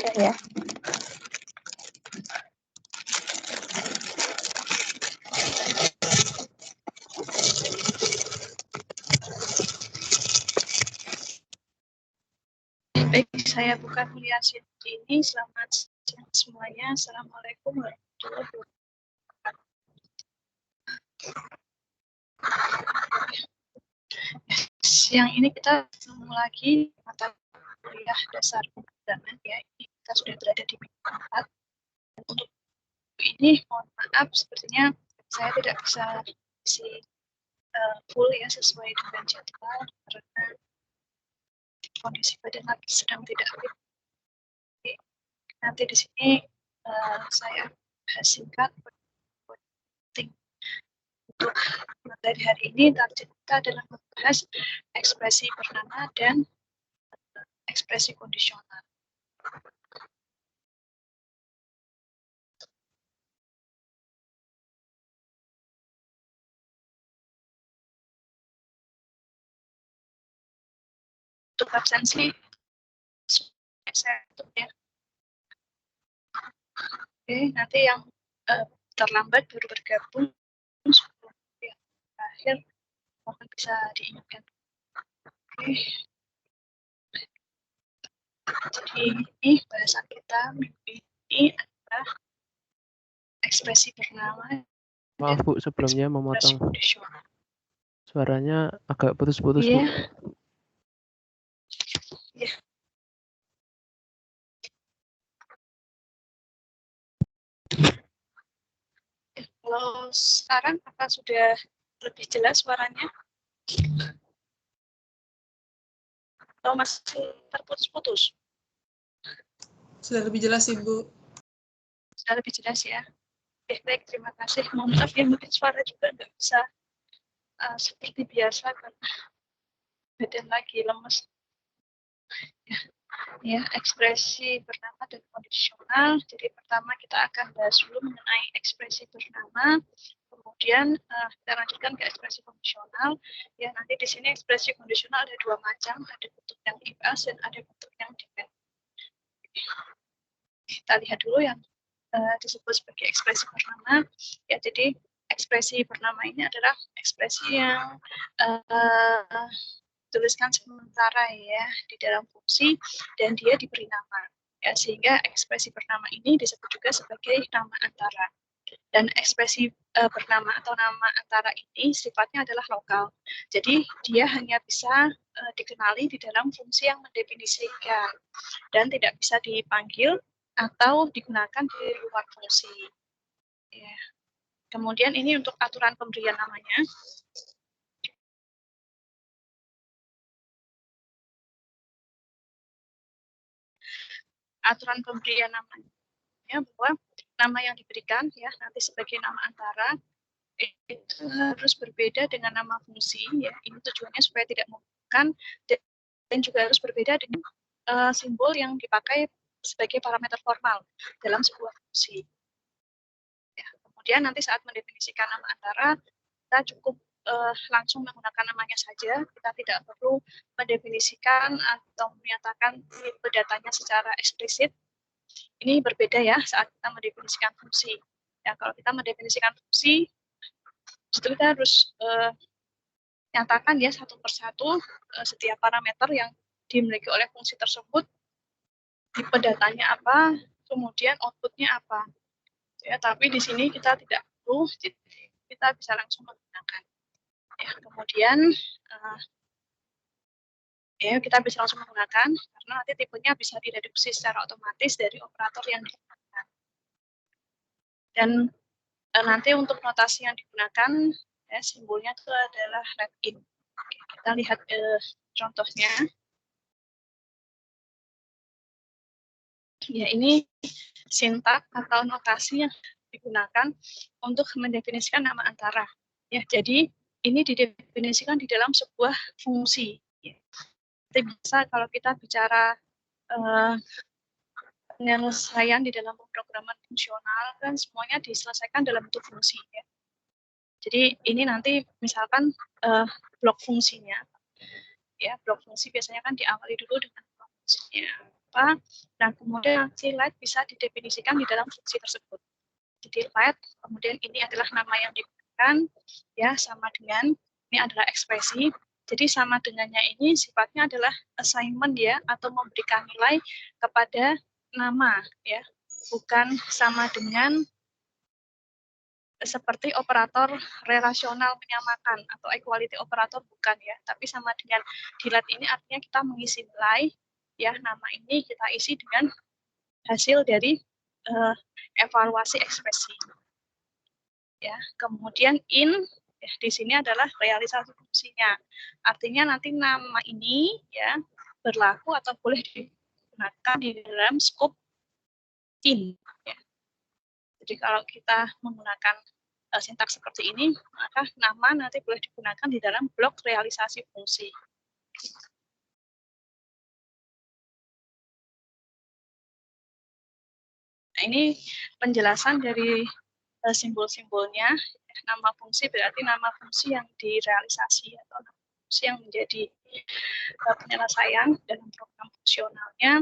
Sudah ya. Baik, saya buka kuliah ini. Selamat siang semuanya. Assalamualaikum warahmatullahi wabarakatuh. Siang ini kita ketemu lagi mata kuliah dasar pemrograman ya. Ini kita sudah berada di minggu 4. Dan untuk ini mohon maaf sepertinya saya tidak bisa isi full ya sesuai dengan jadwal karena kondisi badan lagi sedang tidak fit. Nanti di sini saya bahas singkat penting untuk materi hari ini. Target kita adalah membahas ekspresi bernama dan ekspresi kondisional. Untuk absensi saya tutup ya. Oke, nanti yang terlambat baru bergabung sebelum yang terakhir mohon bisa diingatkan. Oke. Jadi ini bahasan kita minggu ini adalah ekspresi bernama. Maaf Bu, sebelumnya memotong. Suaranya agak putus-putus Bu. Iya. Kalau sekarang apa sudah lebih jelas suaranya? Atau masih terputus-putus? Sudah lebih jelas Ibu. Sudah lebih jelas ya. Baik, terima kasih. Mohon maaf ya, mungkin suara juga nggak bisa seperti biasa karena badan lagi lemes. Ya, ekspresi bernama dan kondisional. Jadi pertama kita akan bahas dulu mengenai ekspresi bernama. Kemudian kita lanjutkan ke ekspresi kondisional. Ya, nanti di sini ekspresi kondisional ada dua macam, ada bentuk yang if else dan ada bentuk yang depend. Kita lihat dulu yang disebut sebagai ekspresi bernama. Ya, jadi ekspresi bernama ini adalah ekspresi yang tuliskan sementara ya di dalam fungsi dan dia diberi nama. Ya, sehingga ekspresi bernama ini disebut juga sebagai nama antara. Dan ekspresi bernama atau nama antara ini sifatnya adalah lokal. Jadi dia hanya bisa dikenali di dalam fungsi yang mendefinisikan dan tidak bisa dipanggil atau digunakan di luar fungsi. Ya. Kemudian ini untuk aturan pemberian namanya. Aturan pemberian namanya bahwa nama yang diberikan ya nanti sebagai nama antara itu harus berbeda dengan nama fungsi ya. Ini tujuannya supaya tidak membutuhkan dan juga harus berbeda dengan simbol yang dipakai sebagai parameter formal dalam sebuah fungsi. Ya, kemudian nanti saat mendefinisikan nama antara kita cukup langsung menggunakan namanya saja, kita tidak perlu mendefinisikan atau menyatakan tipe datanya secara eksplisit. Ini berbeda ya saat kita mendefinisikan fungsi. Ya, kalau kita mendefinisikan fungsi, itu kita harus nyatakan ya satu persatu setiap parameter yang dimiliki oleh fungsi tersebut, tipe datanya apa, kemudian outputnya apa. Ya, tapi di sini kita tidak perlu, kita bisa langsung menggunakan. Ya, kemudian ya kita bisa langsung menggunakan karena nanti tipenya bisa direduksi secara otomatis dari operator yang digunakan. Dan nanti untuk notasi yang digunakan ya, simbolnya itu adalah let in. Oke, kita lihat contohnya. Ya, ini sintak atau notasi yang digunakan untuk mendefinisikan nama antara. Ya, jadi ini didefinisikan di dalam sebuah fungsi. Ya. Seperti biasa kalau kita bicara penyelesaian di dalam pemrograman fungsional kan semuanya diselesaikan dalam bentuk fungsi. Ya. Jadi ini nanti misalkan blok fungsinya. Ya, blok fungsi biasanya kan diawali dulu dengan blok fungsinya. apa. Nah, kemudian si let bisa didefinisikan di dalam fungsi tersebut. Jadi let, kemudian ini adalah nama yang digunakan, ya sama dengan ini adalah ekspresi. Jadi sama dengannya ini sifatnya adalah assignment ya, atau memberikan nilai kepada nama ya, bukan sama dengan seperti operator relasional menyamakan atau equality operator bukan ya, tapi sama dengan delete ini artinya kita mengisi nilai ya, nama ini kita isi dengan hasil dari evaluasi ekspresi ya. Kemudian in ya, di sini adalah realisasi fungsinya, artinya nanti nama ini ya berlaku atau boleh digunakan di dalam scope in ya. Jadi kalau kita menggunakan sintaks seperti ini, maka nama nanti boleh digunakan di dalam blok realisasi fungsi. Nah, ini penjelasan dari simbol-simbolnya. Nama fungsi berarti nama fungsi yang direalisasi atau nama fungsi yang menjadi penyelesaian dalam program fungsionalnya.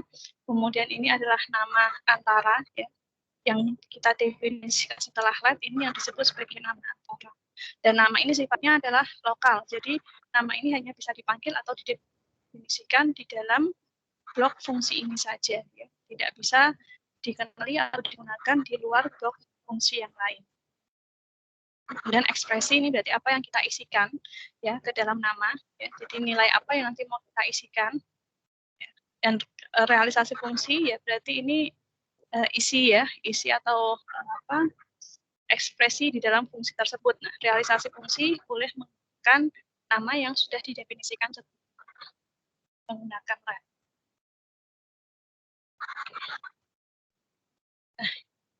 Kemudian ini adalah nama antara ya, yang kita definisikan setelah let, ini yang disebut sebagai nama antara. Dan nama ini sifatnya adalah lokal, jadi nama ini hanya bisa dipanggil atau didefinisikan di dalam blok fungsi ini saja, ya. Tidak bisa dikenali atau digunakan di luar blok fungsi yang lain. Kemudian ekspresi ini berarti apa yang kita isikan ya ke dalam nama, ya. Jadi nilai apa yang nanti mau kita isikan. Dan realisasi fungsi ya berarti ini isi ya, isi atau apa ekspresi di dalam fungsi tersebut. Nah, realisasi fungsi boleh menggunakan nama yang sudah didefinisikan menggunakan let. Nah,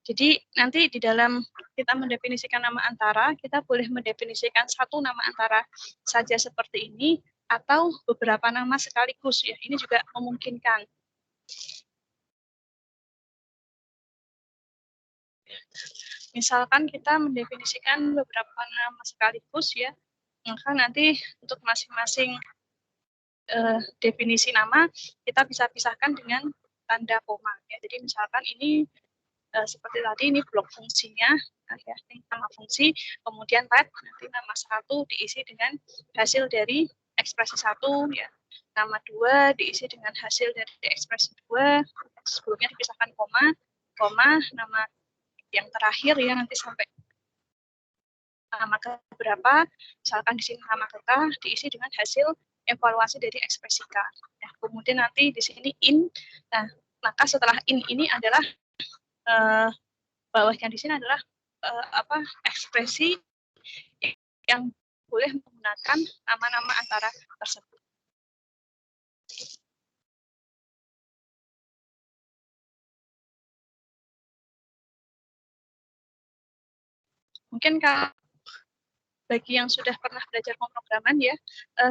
jadi nanti di dalam kita mendefinisikan nama antara, kita boleh mendefinisikan satu nama antara saja seperti ini atau beberapa nama sekaligus ya. Ini juga memungkinkan. Misalkan kita mendefinisikan beberapa nama sekaligus ya, maka nanti untuk masing-masing definisi nama kita bisa pisahkan dengan tanda koma ya. Jadi misalkan ini seperti tadi ini blok fungsinya ya, ini nama fungsi, kemudian let nanti nama satu diisi dengan hasil dari ekspresi satu ya, nama dua diisi dengan hasil dari ekspresi dua, sebelumnya dipisahkan koma, nama yang terakhir ya nanti sampai nama keberapa, misalkan di sini nama K diisi dengan hasil evaluasi dari ekspresi K. Ya, kemudian nanti di sini in, nah maka setelah in ini adalah bawahnya di sini adalah apa ekspresi yang boleh menggunakan nama-nama antara tersebut. Mungkin kalau bagi yang sudah pernah belajar pemrograman ya,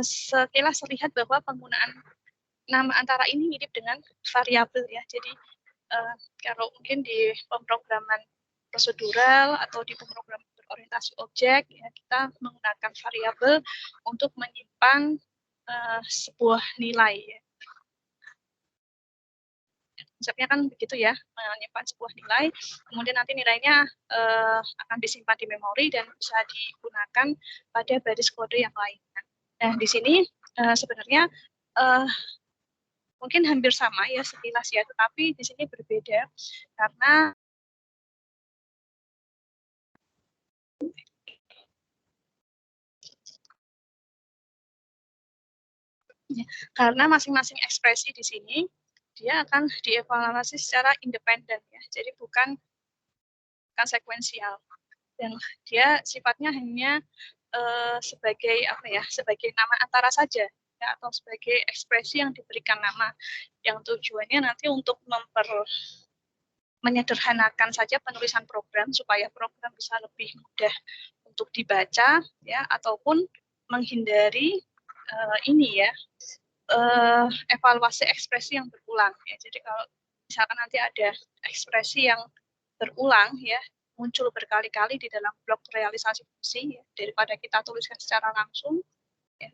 sekilas terlihat bahwa penggunaan nama antara ini mirip dengan variabel ya. Jadi kalau mungkin di pemrograman prosedural atau di pemrograman berorientasi objek ya, kita menggunakan variabel untuk menyimpan sebuah nilai ya. Konsepnya kan begitu ya, menyimpan sebuah nilai, kemudian nanti nilainya akan disimpan di memori dan bisa digunakan pada baris kode yang lainnya. Nah, di sini sebenarnya mungkin hampir sama ya sekilas ya, tetapi di sini berbeda karena masing-masing ekspresi di sini dia akan dievaluasi secara independen ya, jadi bukan sekuensial dan dia sifatnya hanya sebagai apa ya, sebagai nama antara saja ya, atau sebagai ekspresi yang diberikan nama yang tujuannya nanti untuk menyederhanakan saja penulisan program supaya program bisa lebih mudah untuk dibaca ya, ataupun menghindari ini ya evaluasi ekspresi yang berulang ya. Jadi kalau misalkan nanti ada ekspresi yang berulang ya, muncul berkali-kali di dalam blok realisasi fungsi ya, daripada kita tuliskan secara langsung ya,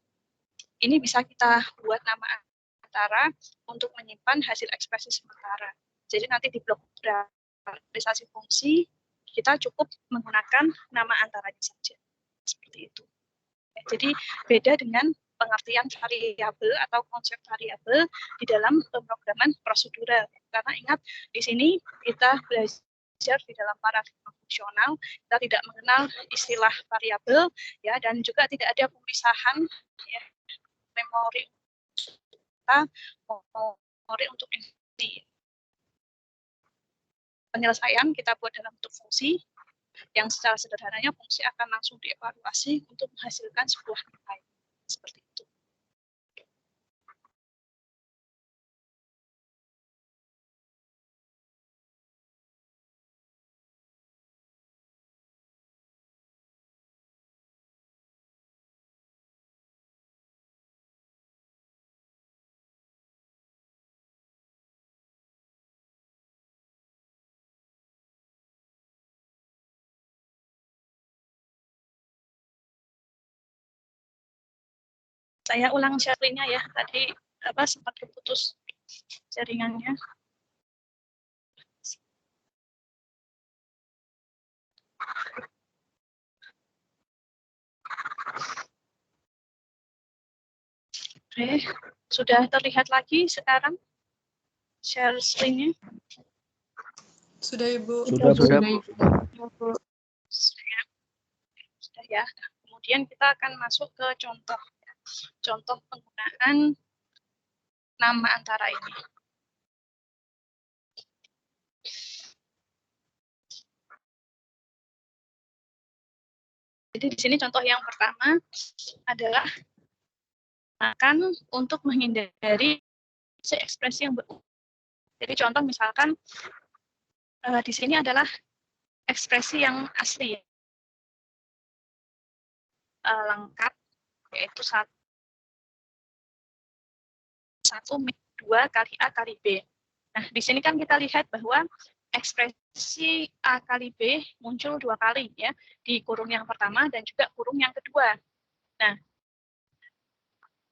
ini bisa kita buat nama antara untuk menyimpan hasil ekspresi sementara. Jadi nanti di blok realisasi fungsi kita cukup menggunakan nama antaranya saja. Seperti itu. Jadi beda dengan pengertian variabel atau konsep variabel di dalam pemrograman prosedural. Karena ingat di sini kita belajar di dalam paradigma fungsional, kita tidak mengenal istilah variabel ya, dan juga tidak ada pemisahan ya, memori untuk inti. Penyelesaian kita buat dalam bentuk fungsi yang secara sederhananya fungsi akan langsung dievaluasi untuk menghasilkan sebuah nilai seperti itu. Saya ulang share-nya ya, tadi sempat keputus jaringannya. Oke, sudah terlihat lagi sekarang share screen-nya? Sudah, Ibu. Sudah. Sudah ya. Kemudian kita akan masuk ke contoh penggunaan nama antara ini. Jadi di sini contoh yang pertama adalah akan untuk menghindari ekspresi yang berulang. Jadi contoh misalkan di sini adalah ekspresi yang asli lengkap, yaitu 1 min 2 kali A kali B. Nah, di sini kan kita lihat bahwa ekspresi A kali B muncul 2 kali ya, di kurung yang pertama dan juga kurung yang kedua. Nah,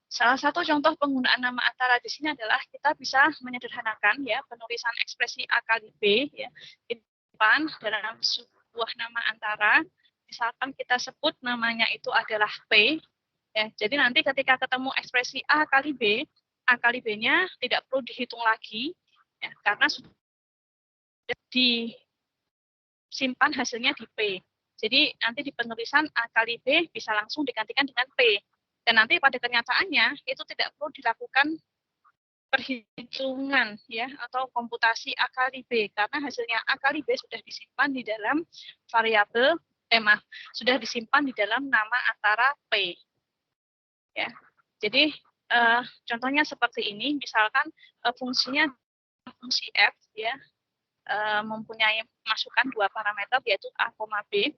salah satu contoh penggunaan nama antara di sini adalah kita bisa menyederhanakan ya penulisan ekspresi A kali B ya di depan dalam sebuah nama antara. Misalkan kita sebut namanya itu adalah P ya. Jadi nanti ketika ketemu ekspresi A kali B-nya tidak perlu dihitung lagi ya, karena sudah disimpan hasilnya di P. Jadi nanti di penulisan A kali B bisa langsung digantikan dengan P. Dan nanti pada kenyataannya itu tidak perlu dilakukan perhitungan ya atau komputasi A kali B karena hasilnya A kali B sudah disimpan di dalam variabel sudah disimpan di dalam nama antara P. Ya. Jadi contohnya seperti ini, misalkan fungsinya fungsi F ya mempunyai masukan 2 parameter yaitu A, B,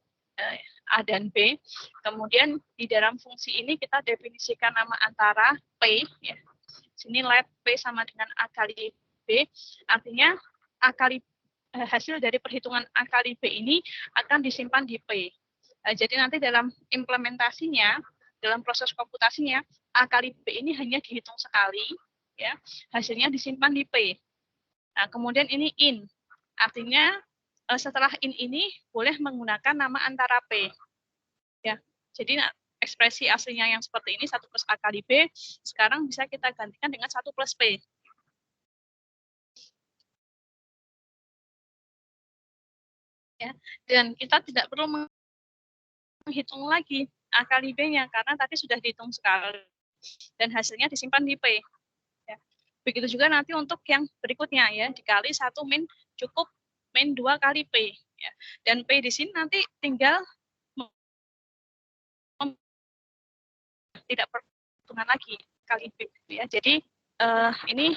A dan B. Kemudian di dalam fungsi ini kita definisikan nama antara P ya. Sini let P sama dengan A kali B, artinya hasil dari perhitungan A kali B ini akan disimpan di P. Jadi nanti dalam implementasinya, dalam proses komputasinya, A kali B ini hanya dihitung sekali, ya, hasilnya disimpan di P. Nah, kemudian ini in, artinya setelah in ini boleh menggunakan nama antara P. Ya, jadi ekspresi aslinya yang seperti ini 1 plus A kali B, sekarang bisa kita gantikan dengan 1 plus P. Ya, dan kita tidak perlu menghitung lagi A kali B-nya karena tadi sudah dihitung sekali dan hasilnya disimpan di P. Ya. Begitu juga nanti untuk yang berikutnya ya, dikali 1 min cukup min 2 kali P. Ya. Dan P di sini nanti tinggal tidak perhitungan lagi kali P. Ya. Jadi ini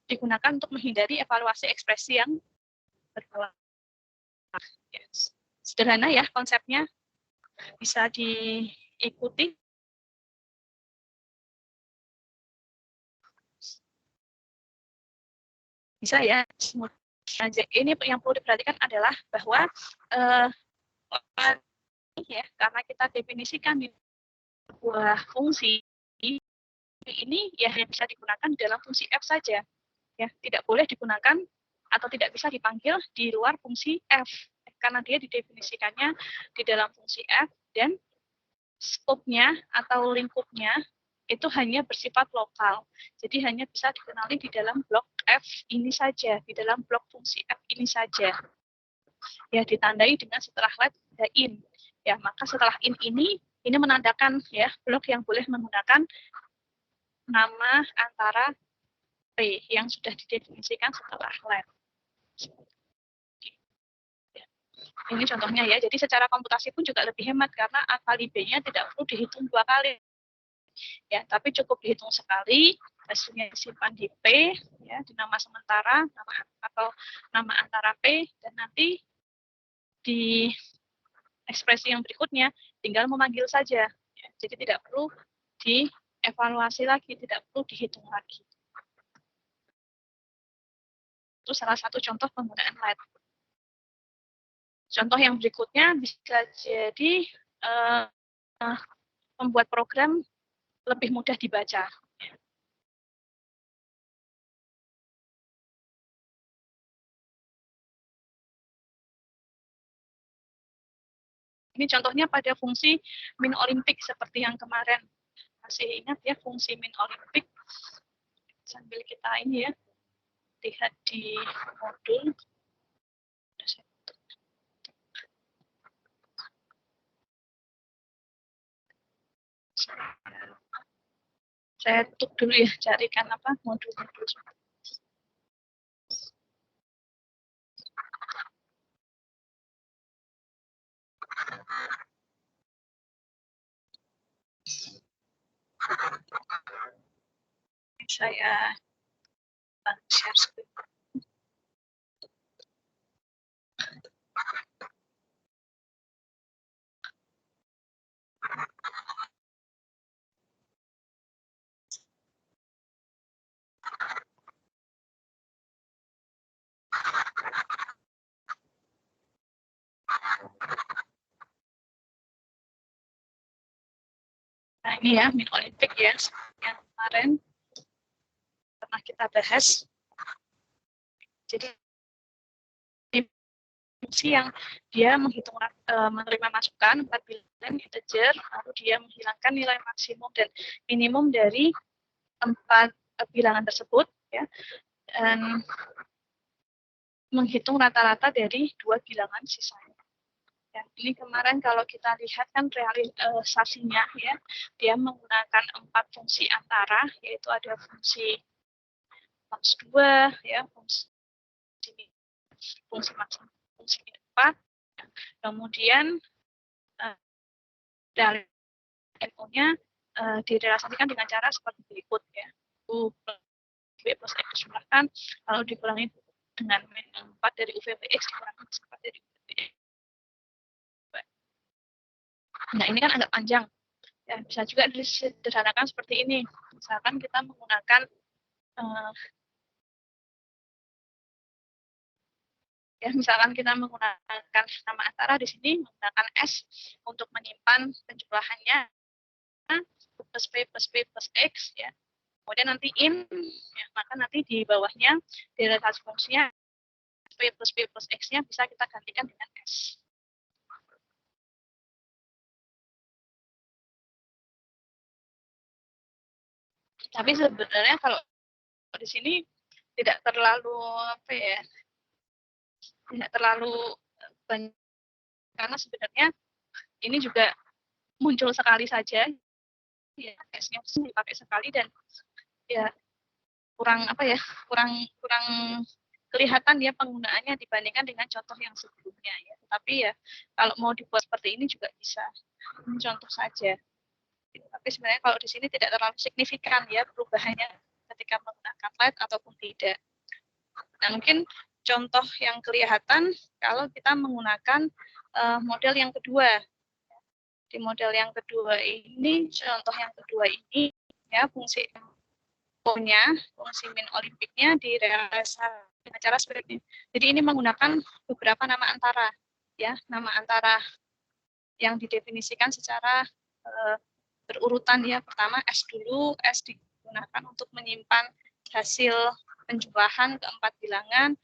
digunakan untuk menghindari evaluasi ekspresi yang berulang. Ya. Sederhana ya konsepnya, bisa diikuti. Bisa ya. Ini yang perlu diperhatikan adalah bahwa ya, karena kita definisikan di sebuah fungsi ini ya hanya bisa digunakan dalam fungsi F saja. Ya, tidak boleh digunakan atau tidak bisa dipanggil di luar fungsi F karena dia didefinisikannya di dalam fungsi F dan skopnya atau lingkupnya itu hanya bersifat lokal. Jadi hanya bisa dikenali di dalam blok F ini saja, di dalam blok fungsi F ini saja. Ya, ditandai dengan setelah let ada in. Ya, maka setelah in ini menandakan ya blok yang boleh menggunakan nama antara P yang sudah didefinisikan setelah let. Ini contohnya ya, jadi secara komputasi pun juga lebih hemat karena A kali B-nya tidak perlu dihitung 2 kali. Ya, tapi cukup dihitung sekali, hasilnya disimpan di P, ya, di nama sementara, nama atau nama antara P, dan nanti di ekspresi yang berikutnya tinggal memanggil saja. Ya, jadi tidak perlu dievaluasi lagi, tidak perlu dihitung lagi. Itu salah satu contoh penggunaan let. Contoh yang berikutnya bisa jadi membuat program lebih mudah dibaca. Ini contohnya pada fungsi min olimpik seperti yang kemarin. Masih ingat ya fungsi min olimpik? Sambil kita ini ya, lihat di modul. Saya tutup dulu ya, carikan apa modul-modul. Saya share screen. Nah ini ya min olimpik ya, yang kemarin pernah kita bahas. Jadi fungsi yang dia menghitung menerima masukan 4 bilangan integer, lalu dia menghilangkan nilai maksimum dan minimum dari 4 bilangan tersebut, ya, dan menghitung rata-rata dari 2 bilangan sisanya. Ya, ini kemarin kalau kita lihat kan realisasinya ya, dia menggunakan 4 fungsi antara, yaitu ada fungsi max 2, ya, fungsi maksimum, fungsi 4, kemudian dari NO-nya direlasikan dengan cara seperti berikut ya. U plus V plus X dijumlahkan, lalu dikurangi dengan min 4 dari UVBX dikurangi 4 dari UVBX. Nah, ini kan agak panjang. Ya, bisa juga disederhanakan seperti ini. Misalkan kita menggunakan misalkan kita menggunakan nama antara di sini menggunakan S untuk menyimpan penjumlahannya plus P plus P plus X ya. Kemudian nanti in ya, maka nanti di bawahnya di relasi fungsinya P plus X-nya bisa kita gantikan dengan S. Tapi sebenarnya kalau di sini tidak terlalu apa ya, tidak terlalu banyak karena sebenarnya ini juga muncul sekali saja ya, S-nya dipakai sekali dan ya kurang apa ya, kurang kelihatan ya penggunaannya dibandingkan dengan contoh yang sebelumnya ya. Tapi ya kalau mau dibuat seperti ini juga bisa. Ini contoh saja. Tapi sebenarnya kalau di sini tidak terlalu signifikan ya perubahannya ketika menggunakan light ataupun tidak. Nah, mungkin contoh yang kelihatan kalau kita menggunakan model yang kedua. Di model yang kedua ini, contoh yang kedua ini ya fungsi O-nya, fungsi min olimpiknya direalisasikan dengan cara seperti ini. Jadi ini menggunakan beberapa nama antara ya, nama antara yang didefinisikan secara berurutan ya. Pertama S dulu, S digunakan untuk menyimpan hasil penjumlahan keempat bilangan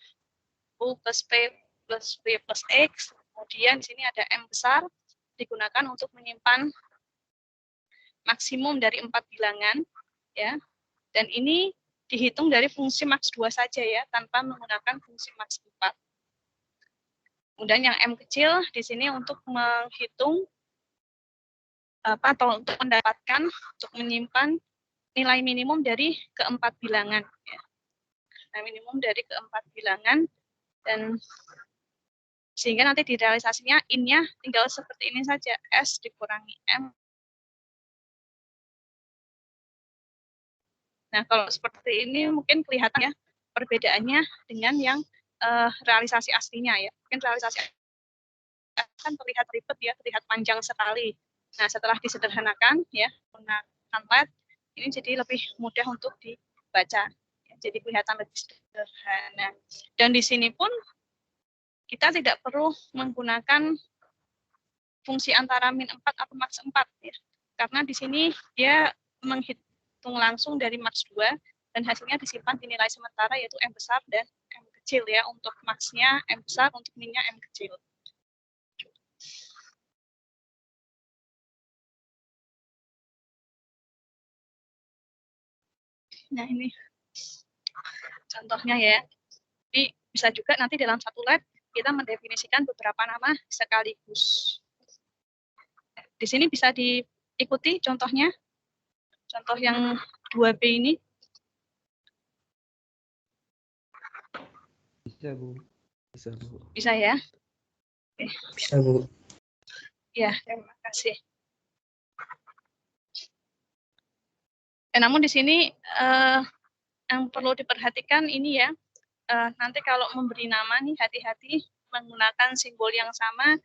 U plus P plus B plus X. Kemudian di sini ada M besar digunakan untuk menyimpan maksimum dari 4 bilangan, ya. Dan ini dihitung dari fungsi maks 2 saja ya, tanpa menggunakan fungsi maks 4. Kemudian yang M kecil di sini untuk menghitung atau untuk mendapatkan, untuk menyimpan nilai minimum dari keempat bilangan. Ya. Nilai minimum dari keempat bilangan, dan sehingga nanti di realisasinya in-nya tinggal seperti ini saja, S dikurangi M. Nah, kalau seperti ini mungkin kelihatan ya perbedaannya dengan yang realisasi aslinya ya. Mungkin realisasi kan terlihat ribet ya, terlihat panjang sekali. Nah, setelah disederhanakan ya menggunakan LED, ini jadi lebih mudah untuk dibaca. Ya, jadi kelihatan lebih sederhana. Dan di sini pun kita tidak perlu menggunakan fungsi antara min 4 atau maks 4 ya. Karena di sini dia menghitung langsung dari maks 2 dan hasilnya disimpan di nilai sementara yaitu M besar dan M kecil ya. Untuk maksnya M besar, untuk minnya M kecil. Nah, ini contohnya ya. Jadi bisa juga nanti dalam satu LED kita mendefinisikan beberapa nama sekaligus. Di sini bisa diikuti contohnya. Contoh yang 2B ini. Bisa, Bu. Bisa, Bu. Bisa ya? Oke. Bisa, Bu. Ya, terima kasih. Namun di sini yang perlu diperhatikan ini ya, nanti kalau memberi nama nih hati-hati menggunakan simbol yang sama,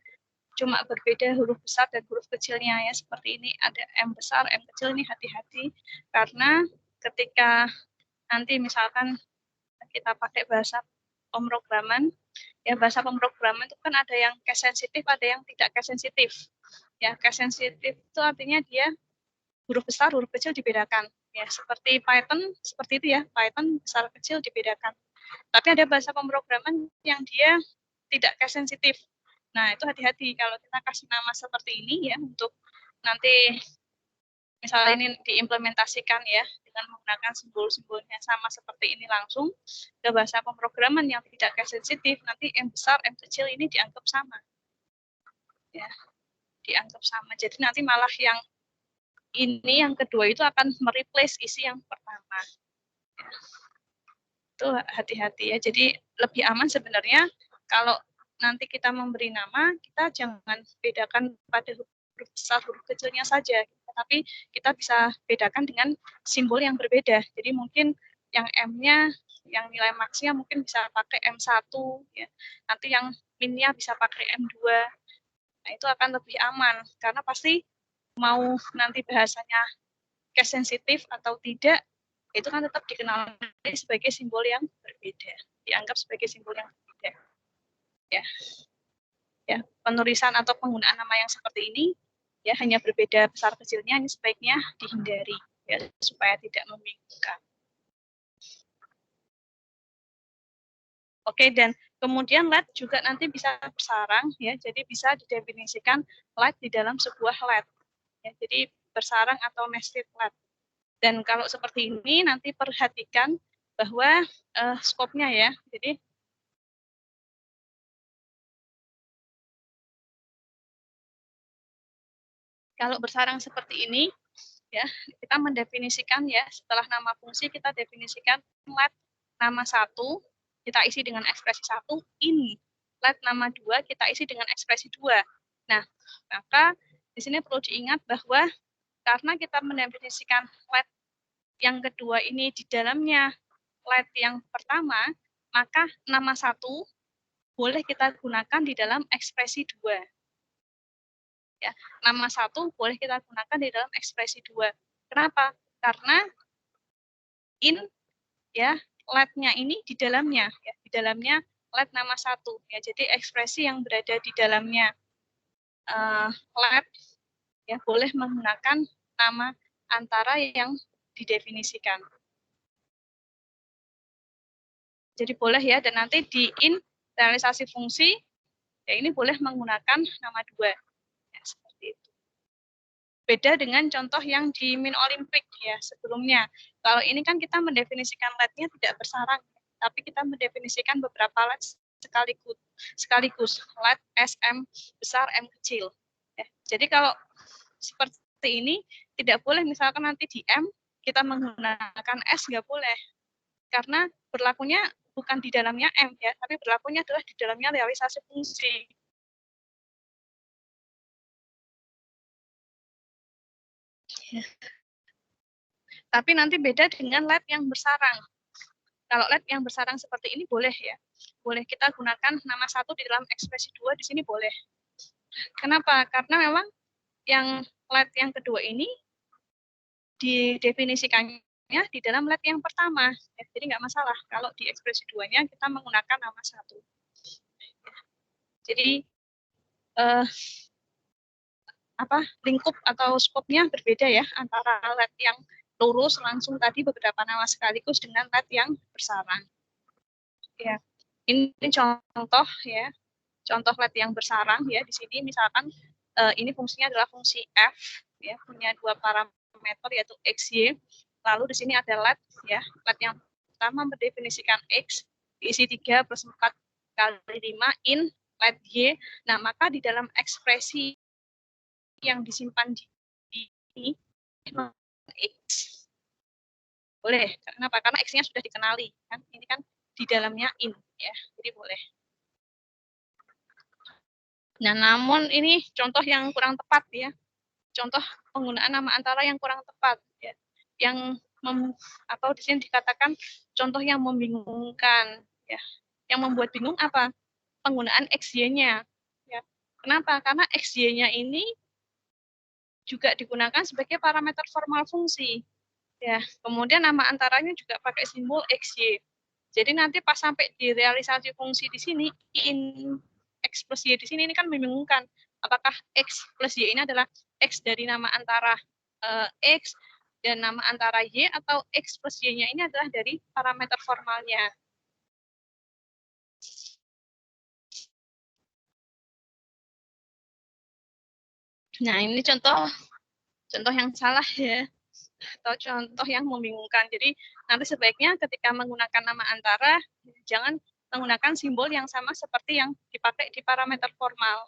cuma berbeda huruf besar dan huruf kecilnya ya, seperti ini ada M besar, M kecil, ini hati-hati karena ketika nanti misalkan kita pakai bahasa pemrograman, ya bahasa pemrograman itu kan ada yang case sensitif, ada yang tidak case sensitif. Ya, case sensitif itu artinya dia huruf besar, huruf kecil dibedakan. Ya, seperti Python, seperti itu ya, Python besar kecil dibedakan. Tapi ada bahasa pemrograman yang dia tidak case sensitif. Nah, itu hati-hati kalau kita kasih nama seperti ini ya, untuk nanti misalnya ini diimplementasikan ya, dengan menggunakan simbol-simbolnya sama seperti ini langsung ke bahasa pemrograman yang tidak case sensitif, nanti M besar, M kecil ini dianggap sama. Ya, dianggap sama. Jadi nanti malah yang ini yang kedua itu akan mereplace isi yang pertama. Ya. Itu hati-hati ya. Jadi lebih aman sebenarnya kalau nanti kita memberi nama, kita jangan bedakan pada huruf besar, huruf kecilnya saja. Tapi kita bisa bedakan dengan simbol yang berbeda. Jadi mungkin yang M-nya, yang nilai maksnya mungkin bisa pakai M1, ya. Nanti yang min-nya bisa pakai M2. Nah, itu akan lebih aman, karena pasti mau nanti bahasanya case sensitif atau tidak, itu kan tetap dikenal sebagai simbol yang berbeda, dianggap sebagai simbol yang berbeda. Ya, ya penulisan atau penggunaan nama yang seperti ini, ya hanya berbeda besar kecilnya, ini sebaiknya dihindari, ya supaya tidak membingungkan. Oke, dan kemudian LED juga nanti bisa bersarang, ya, jadi bisa didefinisikan LED di dalam sebuah LED. Ya, jadi bersarang atau nested LED. Dan kalau seperti ini nanti perhatikan bahwa skopnya ya. Jadi kalau bersarang seperti ini ya, kita mendefinisikan ya, setelah nama fungsi kita definisikan LED nama 1 kita isi dengan ekspresi 1, in LED nama 2 kita isi dengan ekspresi 2. Nah, maka di sini perlu diingat bahwa karena kita mendefinisikan LED yang kedua ini di dalamnya LED yang pertama, maka nama 1 boleh kita gunakan di dalam ekspresi 2. Ya, nama 1 boleh kita gunakan di dalam ekspresi 2. Kenapa? Karena in ya, LED-nya ini di dalamnya ya, di dalamnya LED nama 1 ya. Jadi ekspresi yang berada di dalamnya LED ya boleh menggunakan nama antara yang didefinisikan. Jadi boleh ya, dan nanti di in realisasi fungsi, ya ini boleh menggunakan nama 2. Ya, seperti itu. Beda dengan contoh yang di min olimpik ya sebelumnya. Kalau ini kan kita mendefinisikan LED-nya tidak bersarang, tapi kita mendefinisikan beberapa LED sekaligus LED SM besar, M kecil. Ya, jadi kalau seperti ini tidak boleh misalkan nanti di M kita menggunakan S, nggak boleh. Karena berlakunya bukan di dalamnya M ya, tapi berlakunya adalah di dalamnya realisasi fungsi. Ya. Tapi nanti beda dengan LED yang bersarang. Kalau LED yang bersarang seperti ini boleh ya. Boleh kita gunakan nama 1 di dalam ekspresi 2 di sini boleh. Kenapa? Karena memang yang LED yang kedua ini didefinisikannya di dalam LED yang pertama. Ya, jadi nggak masalah kalau di ekspresi 2-nya kita menggunakan nama 1. Jadi lingkup atau skopnya berbeda ya antara LED yang lurus langsung tadi beberapa nama sekaligus dengan LED yang bersarang. Ya, ini contoh ya, contoh LED yang bersarang ya di sini misalkan ini fungsinya adalah fungsi f ya, punya 2 parameter yaitu x, y. Lalu di sini ada LED ya, LED yang pertama mendefinisikan x diisi 3 plus 4 kali 5 in LED y. Nah, maka di dalam ekspresi yang disimpan di ini x. Boleh. Kenapa? Karena x-nya sudah dikenali kan. Ini kan di dalamnya in ya. Jadi boleh. Nah, namun ini contoh yang kurang tepat ya. Contoh penggunaan nama antara yang kurang tepat ya. Yang atau di sini dikatakan contoh yang membingungkan ya. Yang membuat bingung apa? Penggunaan xy-nya ya. Kenapa? Karena xy-nya ini juga digunakan sebagai parameter formal fungsi. Ya, kemudian nama antaranya juga pakai simbol xy. Jadi nanti pas sampai di realisasi fungsi di sini, in x plus y di sini ini kan membingungkan. Apakah x plus y ini adalah x dari nama antara x dan nama antara y, atau x plus y-nya ini adalah dari parameter formalnya. Nah, ini contoh yang salah ya, atau contoh yang membingungkan. Jadi nanti sebaiknya ketika menggunakan nama antara, jangan menggunakan simbol yang sama seperti yang dipakai di parameter formal.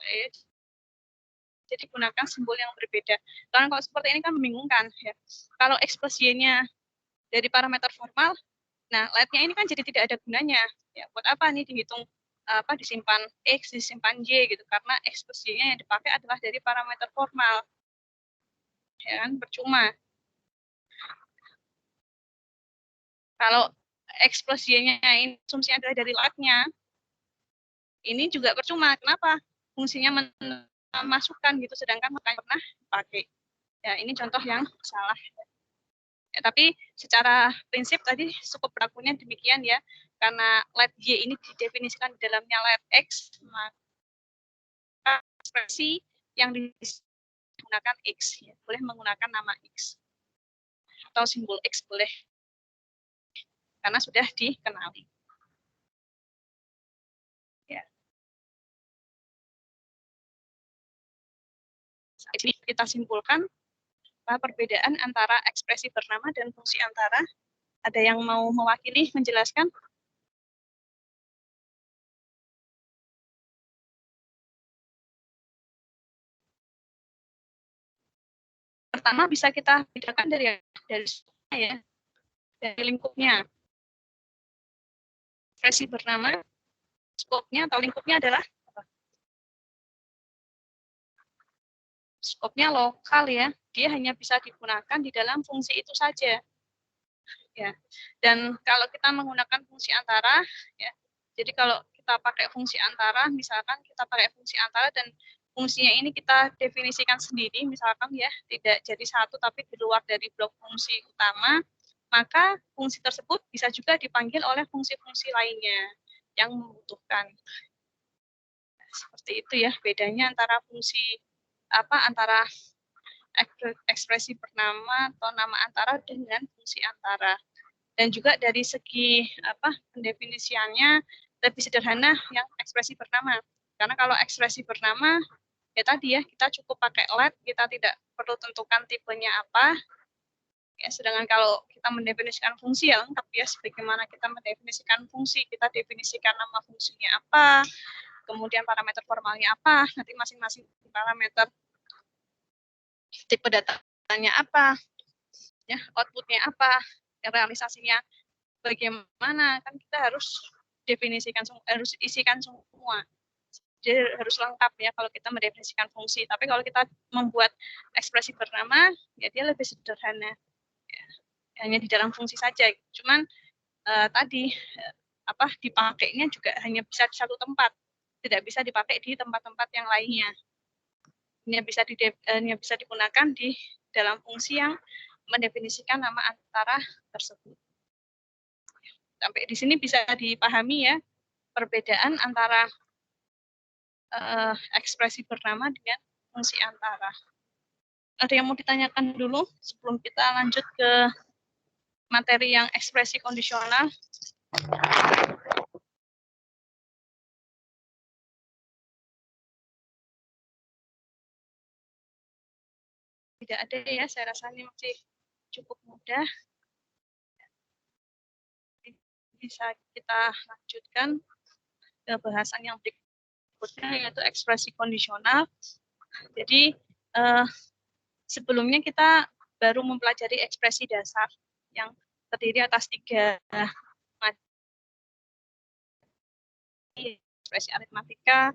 Jadi gunakan simbol yang berbeda. Karena kalau seperti ini kan membingungkan. Ya. Kalau x plus y-nya dari parameter formal, nah LED-nya ini kan jadi tidak ada gunanya. Ya, buat apa nih dihitung disimpan x, disimpan y gitu, karena x plus y-nya yang dipakai adalah dari parameter formal. Ya kan, percuma. Kalau x plus y-nya ini asumsinya adalah dari LED-nya, ini juga percuma. Kenapa? Fungsinya memasukkan gitu, sedangkan makanya pernah dipakai. Ya, ini contoh yang salah. Ya, tapi secara prinsip tadi cukup berlakunya demikian ya, karena LED Y ini didefinisikan di dalamnya LED X, maka ekspresi yang digunakan X, ya. Boleh menggunakan nama X atau simbol X boleh, karena sudah dikenali. Ya. Jadi kita simpulkan perbedaan antara ekspresi bernama dan fungsi antara. Ada yang mau mewakili menjelaskan? Pertama bisa kita bedakan dari ya, dari lingkupnya. Ekspresi bernama, skopnya atau lingkupnya adalah skopnya lokal ya, dia hanya bisa digunakan di dalam fungsi itu saja. Ya. Dan kalau kita menggunakan fungsi antara, ya, jadi kalau kita pakai fungsi antara, misalkan kita pakai fungsi antara dan fungsinya ini kita definisikan sendiri, misalkan ya, tidak jadi satu tapi di luar dari blok fungsi utama, maka fungsi tersebut bisa juga dipanggil oleh fungsi-fungsi lainnya yang membutuhkan. Seperti itu ya bedanya antara fungsi antara ekspresi bernama atau nama antara dengan fungsi antara. Dan juga dari segi pendefinisiannya lebih sederhana yang ekspresi bernama. Karena kalau ekspresi bernama ya tadi ya kita cukup pakai let, kita tidak perlu tentukan tipenya apa. Ya, sedangkan kalau kita mendefinisikan fungsi ya lengkap ya, sebagaimana kita mendefinisikan fungsi, kita definisikan nama fungsinya apa, kemudian parameter formalnya apa, nanti masing-masing parameter tipe datanya apa, ya outputnya apa, realisasinya bagaimana, kan kita harus definisikan, harus isikan semua. Jadi harus lengkap ya kalau kita mendefinisikan fungsi. Tapi kalau kita membuat ekspresi bernama, ya dia lebih sederhana. Hanya di dalam fungsi saja. Cuman tadi dipakainya juga hanya bisa di satu tempat, tidak bisa dipakai di tempat-tempat yang lainnya. Hanya bisa digunakan di dalam fungsi yang mendefinisikan nama antara tersebut. Sampai di sini bisa dipahami ya perbedaan antara ekspresi bernama dengan fungsi antara. Ada yang mau ditanyakan dulu sebelum kita lanjut ke materi yang ekspresi kondisional? Tidak ada ya, saya rasa ini masih cukup mudah. Bisa kita lanjutkan ke bahasan yang berikutnya, yaitu ekspresi kondisional. Jadi sebelumnya kita baru mempelajari ekspresi dasar yang terdiri atas 3 ekspresi aritmatika,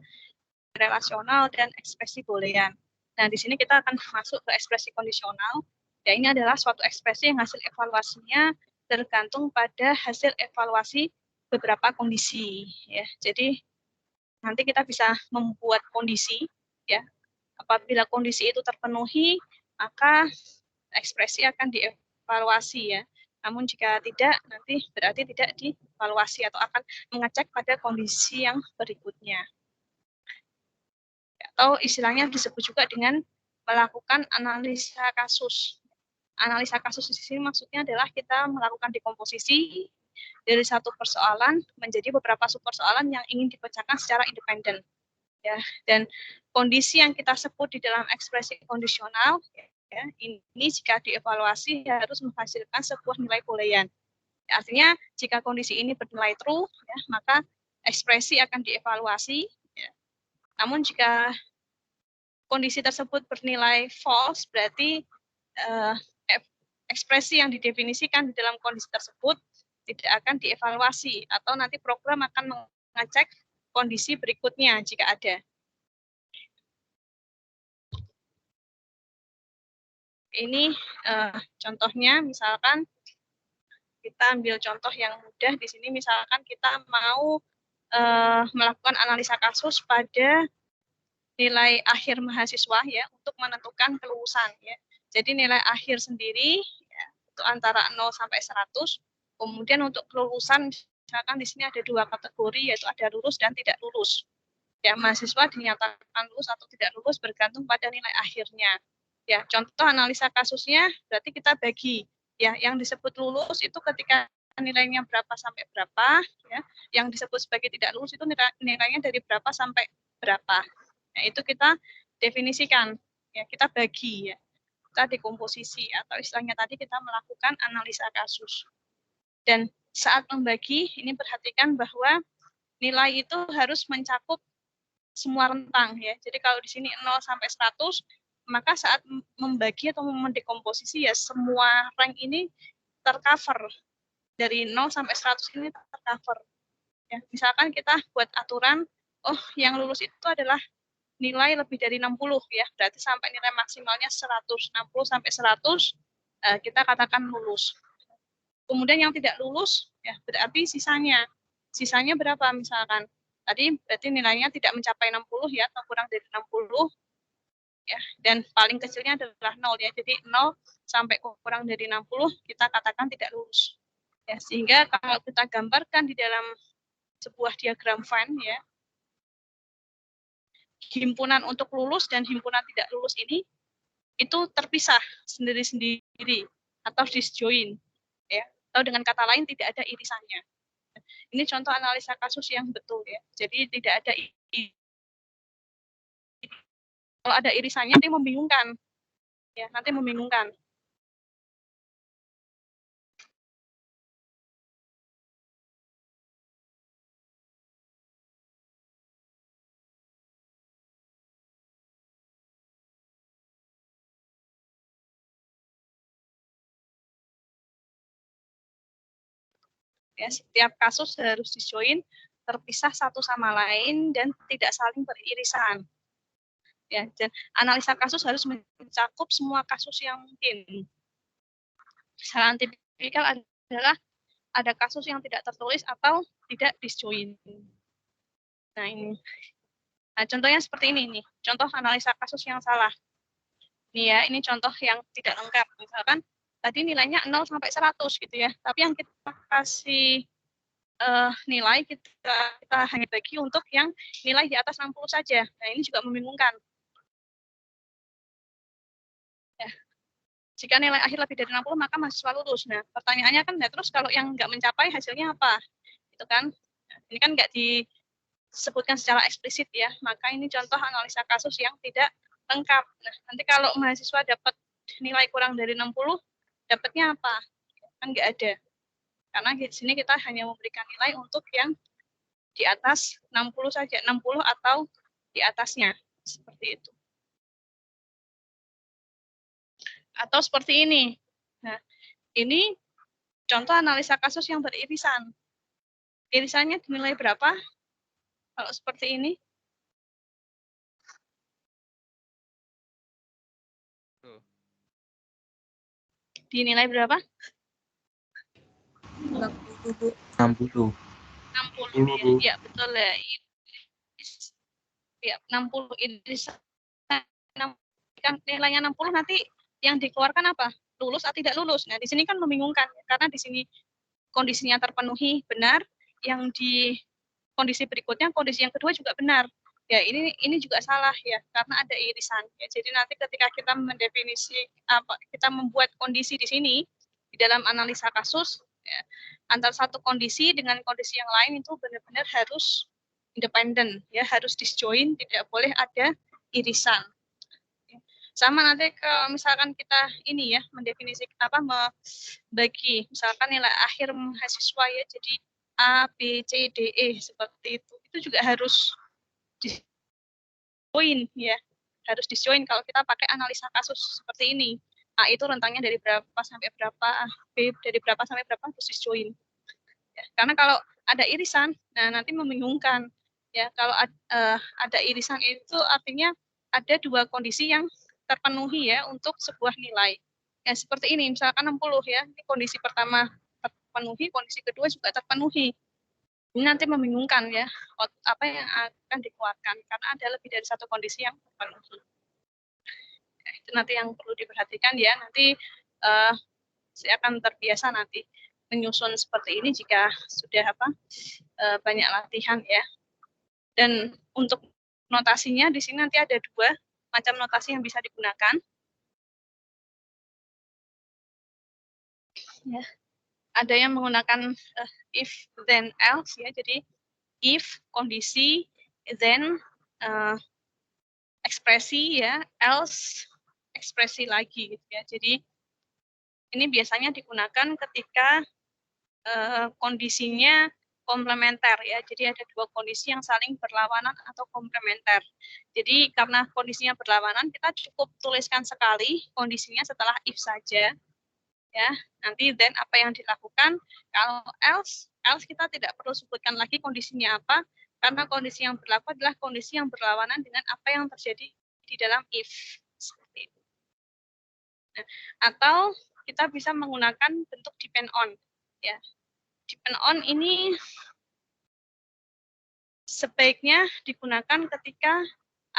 relasional, dan ekspresi boolean. Nah, di sini kita akan masuk ke ekspresi kondisional. Ya, ini adalah suatu ekspresi yang hasil evaluasinya tergantung pada hasil evaluasi beberapa kondisi. Ya, jadi nanti kita bisa membuat kondisi. Ya, apabila kondisi itu terpenuhi, maka ekspresi akan dievaluasi ya. Namun jika tidak, nanti berarti tidak dievaluasi atau akan mengecek pada kondisi yang berikutnya. Atau istilahnya disebut juga dengan melakukan analisa kasus. Analisa kasus di sini maksudnya adalah kita melakukan dekomposisi dari satu persoalan menjadi beberapa subpersoalan yang ingin dipecahkan secara independen. Ya, dan kondisi yang kita sebut di dalam ekspresi kondisional ya, ini jika dievaluasi harus menghasilkan sebuah nilai boolean. Ya, artinya jika kondisi ini bernilai true, ya, maka ekspresi akan dievaluasi. Ya. Namun jika kondisi tersebut bernilai false, berarti ekspresi yang didefinisikan di dalam kondisi tersebut tidak akan dievaluasi atau nanti program akan mengecek kondisi berikutnya jika ada. Ini contohnya, misalkan kita ambil contoh yang mudah di sini, misalkan kita mau melakukan analisa kasus pada nilai akhir mahasiswa ya untuk menentukan kelulusan ya. Jadi nilai akhir sendiri ya, itu antara 0 sampai 100. Kemudian untuk kelulusan misalkan di sini ada 2 kategori, yaitu ada lulus dan tidak lulus. Ya, mahasiswa dinyatakan lulus atau tidak lulus bergantung pada nilai akhirnya. Ya, contoh analisa kasusnya berarti kita bagi ya, yang disebut lulus itu ketika nilainya berapa sampai berapa ya, yang disebut sebagai tidak lulus itu nilainya dari berapa sampai berapa. Nah, itu kita definisikan ya, kita bagi ya. Kita dekomposisi atau istilahnya tadi kita melakukan analisa kasus. Dan saat membagi ini perhatikan bahwa nilai itu harus mencakup semua rentang ya. Jadi kalau di sini 0 sampai 100, maka saat membagi atau mendekomposisi ya semua rank ini tercover. Dari 0 sampai 100 ini tercover. Ya, misalkan kita buat aturan, oh yang lulus itu adalah nilai lebih dari 60 ya. Berarti sampai nilai maksimalnya 160 sampai 100 kita katakan lulus. Kemudian yang tidak lulus ya berarti sisanya. Sisanya berapa misalkan? Tadi berarti nilainya tidak mencapai 60 ya, atau kurang dari 60 ya, dan paling kecilnya adalah 0 ya. Jadi 0 sampai kurang dari 60 kita katakan tidak lulus. Ya, sehingga kalau kita gambarkan di dalam sebuah diagram Venn ya, himpunan untuk lulus dan himpunan tidak lulus ini itu terpisah sendiri-sendiri atau disjoin, ya. Atau dengan kata lain tidak ada irisannya. Ini contoh analisa kasus yang betul ya. Jadi tidak ada kalau ada irisannya nanti membingungkan. Ya, nanti membingungkan. Ya, setiap kasus harus disjoin, terpisah satu sama lain dan tidak saling beririsan. Ya, dan analisa kasus harus mencakup semua kasus yang mungkin. Kesalahan tipikal adalah ada kasus yang tidak tertulis atau tidak disjoin. Nah, ini. Nah, contohnya seperti ini nih. Contoh analisa kasus yang salah. Nih ya, ini contoh yang tidak lengkap. Misalkan tadi nilainya 0 sampai 100 gitu ya. Tapi yang kita kasih nilai kita hanya bagi untuk yang nilai di atas 60 saja. Nah, ini juga membingungkan. Ya. Jika nilai akhir lebih dari 60 maka mahasiswa lulus. Nah, pertanyaannya kan, nah, terus kalau yang nggak mencapai hasilnya apa? Itu kan, nah, ini kan nggak disebutkan secara eksplisit ya. Maka ini contoh analisa kasus yang tidak lengkap. Nah, nanti kalau mahasiswa dapat nilai kurang dari 60, dapatnya apa? Kan nggak ada. Karena di sini kita hanya memberikan nilai untuk yang di atas 60 saja, 60 atau di atasnya, seperti itu. Atau seperti ini. Nah, ini contoh analisa kasus yang beririsan. Irisannya dinilai berapa? Kalau seperti ini. Dinilai berapa? 60, Bu. 60. 60 ya, betul ya. Ya, 60 irisan. Kan nilainya 60 nanti yang dikeluarkan apa? Lulus atau tidak lulus. Nah, di sini kan membingungkan karena di sini kondisinya terpenuhi benar, yang di kondisi berikutnya kondisi yang kedua juga benar. Ya, ini juga salah ya karena ada irisan. Ya, jadi nanti ketika kita mendefinisi apa kita membuat kondisi di sini di dalam analisa kasus ya, antara satu kondisi dengan kondisi yang lain itu benar-benar harus independen ya, harus disjoin, tidak boleh ada irisan. Sama nanti kalau misalkan kita ini ya mendefinisi apa membagi misalkan nilai akhir mahasiswa ya jadi A, B, C, D, E seperti itu juga harus dijoin ya, harus dijoin kalau kita pakai analisa kasus seperti ini. A itu rentangnya dari berapa sampai berapa, B dari berapa sampai berapa harus dijoin. Ya, karena kalau ada irisan, nah nanti membingungkan ya. Kalau ada irisan itu artinya ada dua kondisi yang terpenuhi ya untuk sebuah nilai. Ya seperti ini, misalkan 60 ya, ini kondisi pertama terpenuhi, kondisi kedua juga terpenuhi. Ini nanti membingungkan ya, apa yang akan dikeluarkan karena ada lebih dari satu kondisi yang terpenuhi. Ya, itu nanti yang perlu diperhatikan ya. Nanti saya akan terbiasa nanti menyusun seperti ini jika sudah banyak latihan ya. Dan untuk notasinya di sini nanti ada dua macam notasi yang bisa digunakan. Ya. Ada yang menggunakan if then else ya. Jadi if kondisi, then ekspresi ya, else ekspresi lagi gitu ya. Jadi ini biasanya digunakan ketika kondisinya komplementer ya. Jadi ada dua kondisi yang saling berlawanan atau komplementer. Jadi karena kondisinya berlawanan, kita cukup tuliskan sekali kondisinya setelah if saja. Ya, nanti then apa yang dilakukan? Kalau else kita tidak perlu sebutkan lagi kondisinya apa, karena kondisi yang berlaku adalah kondisi yang berlawanan dengan apa yang terjadi di dalam if. Seperti itu. Nah, atau kita bisa menggunakan bentuk depend on. Ya, depend on ini sebaiknya digunakan ketika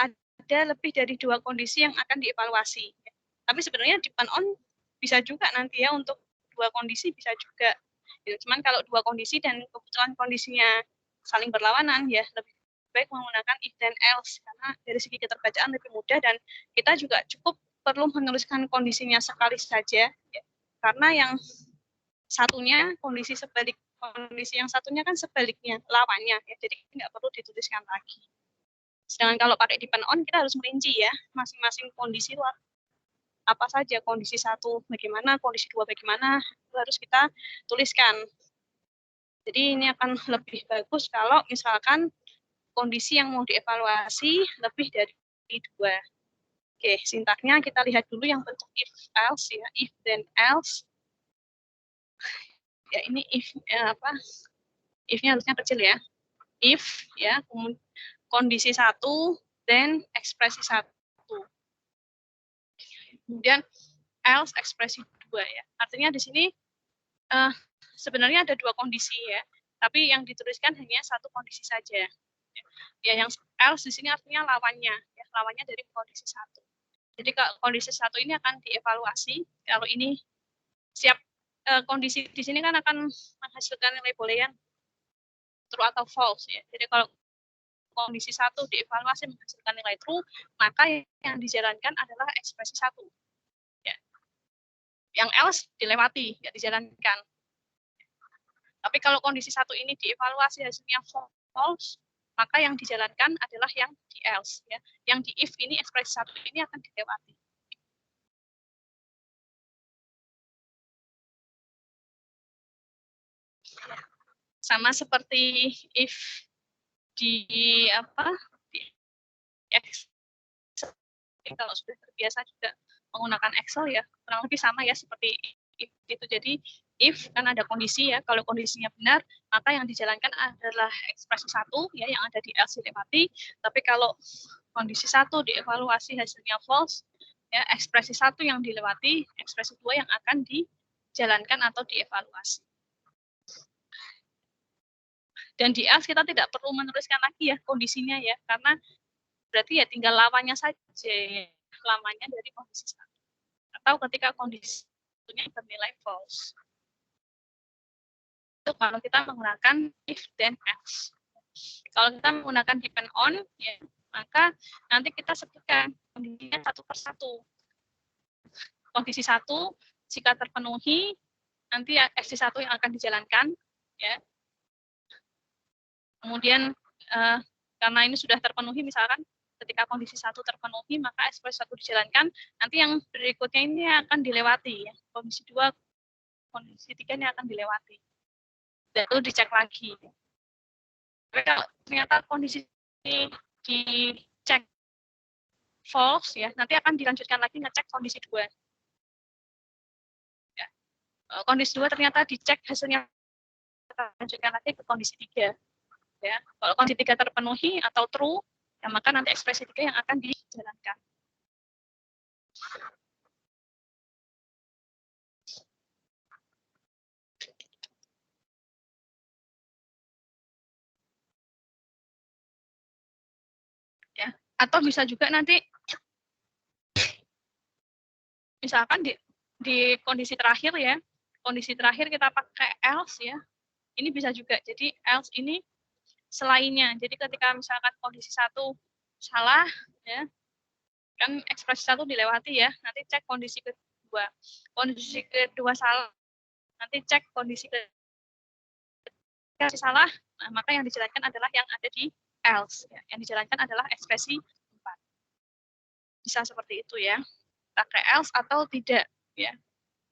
ada lebih dari dua kondisi yang akan dievaluasi. Tapi sebenarnya depend on bisa juga nanti ya untuk dua kondisi bisa juga. Cuman kalau dua kondisi dan kebetulan kondisinya saling berlawanan ya lebih baik menggunakan if then else karena dari segi keterbacaan lebih mudah dan kita juga cukup perlu menuliskan kondisinya sekali saja, ya. Karena yang satunya kondisi yang satunya kan sebaliknya, lawannya, ya. Jadi nggak perlu dituliskan lagi. Sedangkan kalau pakai depend on, kita harus merinci ya, masing-masing kondisi apa saja, kondisi 1 bagaimana, kondisi 2 bagaimana, itu harus kita tuliskan. Jadi ini akan lebih bagus kalau misalkan kondisi yang mau dievaluasi lebih dari 2. Oke, sintaknya kita lihat dulu yang bentuk if else ya, if then else. Ya ini if if-nya harusnya kecil ya. If ya, kondisi 1 then ekspresi 1. Kemudian else ekspresi 2 ya. Artinya di sini sebenarnya ada 2 kondisi ya, tapi yang dituliskan hanya 1 kondisi saja. Ya, yang else di sini artinya lawannya, ya, lawannya dari kondisi 1. Jadi kalau kondisi 1 ini akan dievaluasi, kalau ini siap kondisi di sini kan akan menghasilkan nilai boolean true atau false ya. Jadi kalau kondisi 1 dievaluasi menghasilkan nilai true, maka yang dijalankan adalah ekspresi 1. Ya. Yang else dilewati, ya dijalankan. Tapi kalau kondisi 1 ini dievaluasi hasilnya false, maka yang dijalankan adalah yang di else ya. Yang di if ini ekspresi 1 ini akan dilewati. Sama seperti if di Excel, kalau sudah terbiasa juga menggunakan Excel ya kurang lebih sama ya seperti itu. Jadi if kan ada kondisi ya, kalau kondisinya benar maka yang dijalankan adalah ekspresi 1 ya yang ada di else dilewati. Tapi kalau kondisi 1 dievaluasi hasilnya false ya, ekspresi 1 yang dilewati, ekspresi 2 yang akan dijalankan atau dievaluasi. Dan di else kita tidak perlu menuliskan lagi ya kondisinya ya, karena berarti ya tinggal lawannya saja ya, lawannya dari kondisi 1. Atau ketika kondisinya bernilai false. Itu kalau kita menggunakan if then else. Kalau kita menggunakan depend on ya, maka nanti kita sebutkan kondisinya 1 per 1. Kondisi 1 jika terpenuhi nanti ekspresi 1 yang akan dijalankan ya. Kemudian karena ini sudah terpenuhi, misalkan ketika kondisi 1 terpenuhi, maka ekspresi 1 dijalankan, nanti yang berikutnya ini akan dilewati. Ya. Kondisi 2, kondisi 3 ini akan dilewati. Dan itu dicek lagi. Tapi kalau ternyata kondisi ini dicek false, ya, nanti akan dilanjutkan lagi ngecek kondisi 2. Ya. Kondisi 2 ternyata dicek hasilnya, lanjutkan lagi ke kondisi 3. Ya, kalau kondisi 3 terpenuhi atau true, ya maka nanti ekspresi 3 yang akan dijalankan. Ya, atau bisa juga nanti misalkan di kondisi terakhir ya, kondisi terakhir kita pakai else ya. Ini bisa juga. Jadi else ini selainnya. Jadi ketika misalkan kondisi 1 salah ya, kan ekspresi 1 dilewati ya, nanti cek kondisi kedua. Kondisi kedua salah, nanti cek kondisi ketiga salah, nah, maka yang dijalankan adalah yang ada di else ya. Yang dijalankan adalah ekspresi 4. Bisa seperti itu ya. Pakai else atau tidak ya.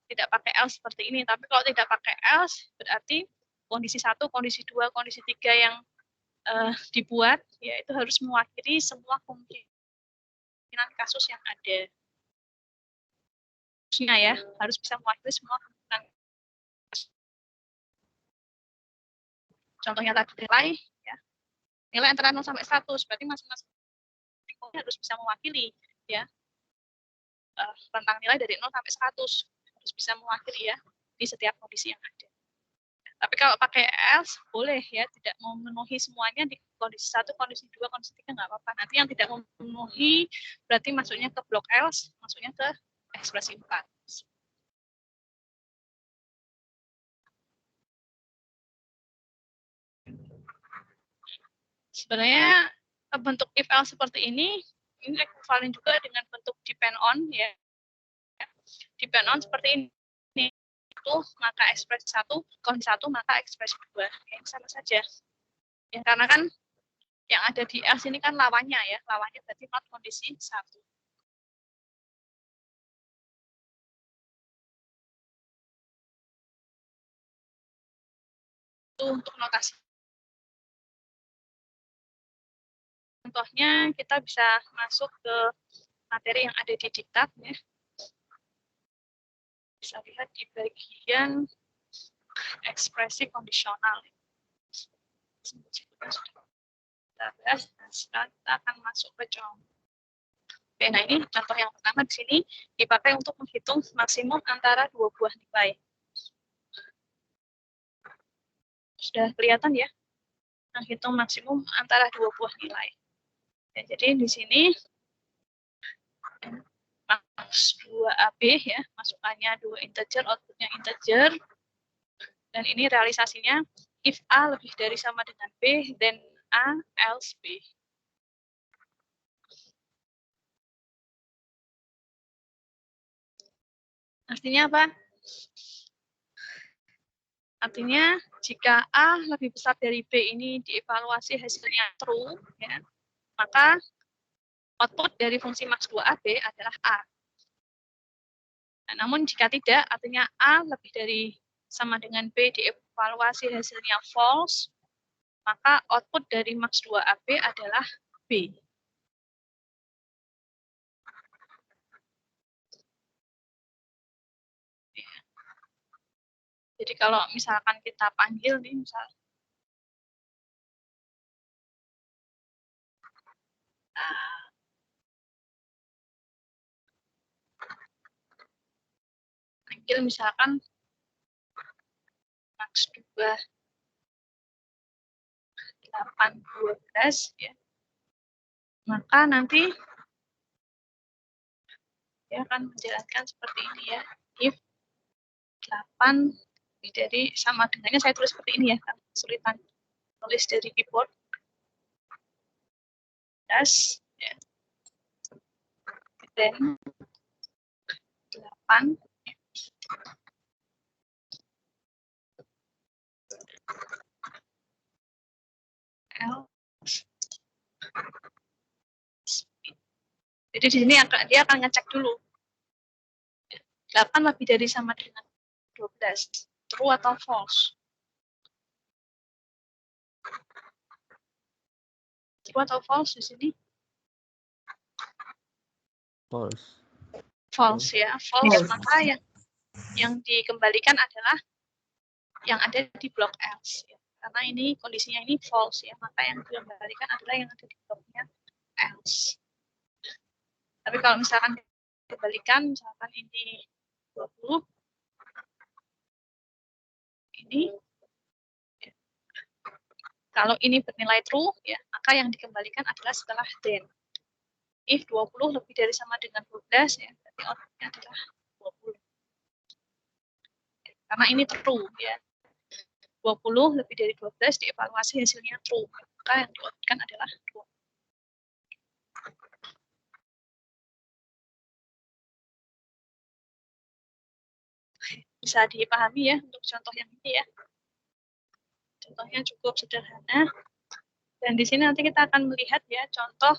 Tidak pakai else seperti ini, tapi kalau tidak pakai else berarti kondisi 1, kondisi 2, kondisi 3 yang dibuat ya itu harus mewakili semua kemungkinan kasus yang ada. Harusnya ya, harus bisa mewakili semua kemungkinan kasus. Contohnya tadi nilai ya. Nilai antara 0 sampai 100 berarti masing-masing harus bisa mewakili ya. Rentang nilai dari 0 sampai 100 harus bisa mewakili ya di setiap kondisi yang ada. Tapi kalau pakai else boleh ya, tidak memenuhi semuanya di kondisi 1, kondisi 2, kondisi 3 nggak apa-apa. Nanti yang tidak memenuhi berarti masuknya ke blok else, masuknya ke ekspresi 4. Sebenarnya bentuk if else seperti ini ini ekuvalen juga dengan bentuk depend on ya. Depend on seperti ini. Itu maka ekspresi 1, kondisi 1 maka ekspresi 2. Yang sama saja. Ya, karena kan yang ada di else ini kan lawannya ya. Lawannya berarti not kondisi 1. Itu untuk notasi. Contohnya kita bisa masuk ke materi yang ada di diktat ya. Bisa lihat di bagian ekspresi kondisional. Kita bahas, sekarang kita akan masuk ke contoh. Oke, nah ini contoh yang pertama di sini dipakai untuk menghitung maksimum antara dua buah nilai. Sudah kelihatan ya? Menghitung maksimum antara dua buah nilai. Ya, jadi di sini max 2AB ya, masukannya 2 integer, outputnya integer. Dan ini realisasinya if A lebih dari sama dengan B, then A else B. Artinya apa? Artinya jika A lebih besar dari B ini dievaluasi hasilnya true, ya, maka output dari fungsi max 2AB adalah A. Nah, namun jika tidak, artinya A lebih dari sama dengan B dievaluasi hasilnya false, maka output dari max 2AB adalah B. Jadi kalau misalkan kita panggil nih, misal panggil misalkan max 2 8 12 ya, maka nanti dia akan menjalankan seperti ini ya, if 8 lebih dari sama dengannya, saya tulis seperti ini ya, kan kesulitan tulis dari keyboard. Das ya. Then 8 L. Jadi di sini dia akan ngecek dulu 8 lebih dari sama dengan 12, true atau false. True atau false di sini? False. False ya, false. Maka yang dikembalikan adalah yang ada di blok else ya. Karena ini kondisinya ini false ya, maka yang dikembalikan adalah yang ada di bloknya else. Tapi kalau misalkan dikembalikan, misalkan ini 20, ini ya. Kalau ini bernilai true ya, maka yang dikembalikan adalah setelah then. If 20 lebih dari sama dengan 12 ya, berarti outputnya adalah 20. Karena ini true ya. 20 lebih dari 12 dievaluasi hasilnya true, maka yang dioutputkan adalah 20. Bisa dipahami ya untuk contoh yang ini ya. Contohnya cukup sederhana. Dan di sini nanti kita akan melihat ya contoh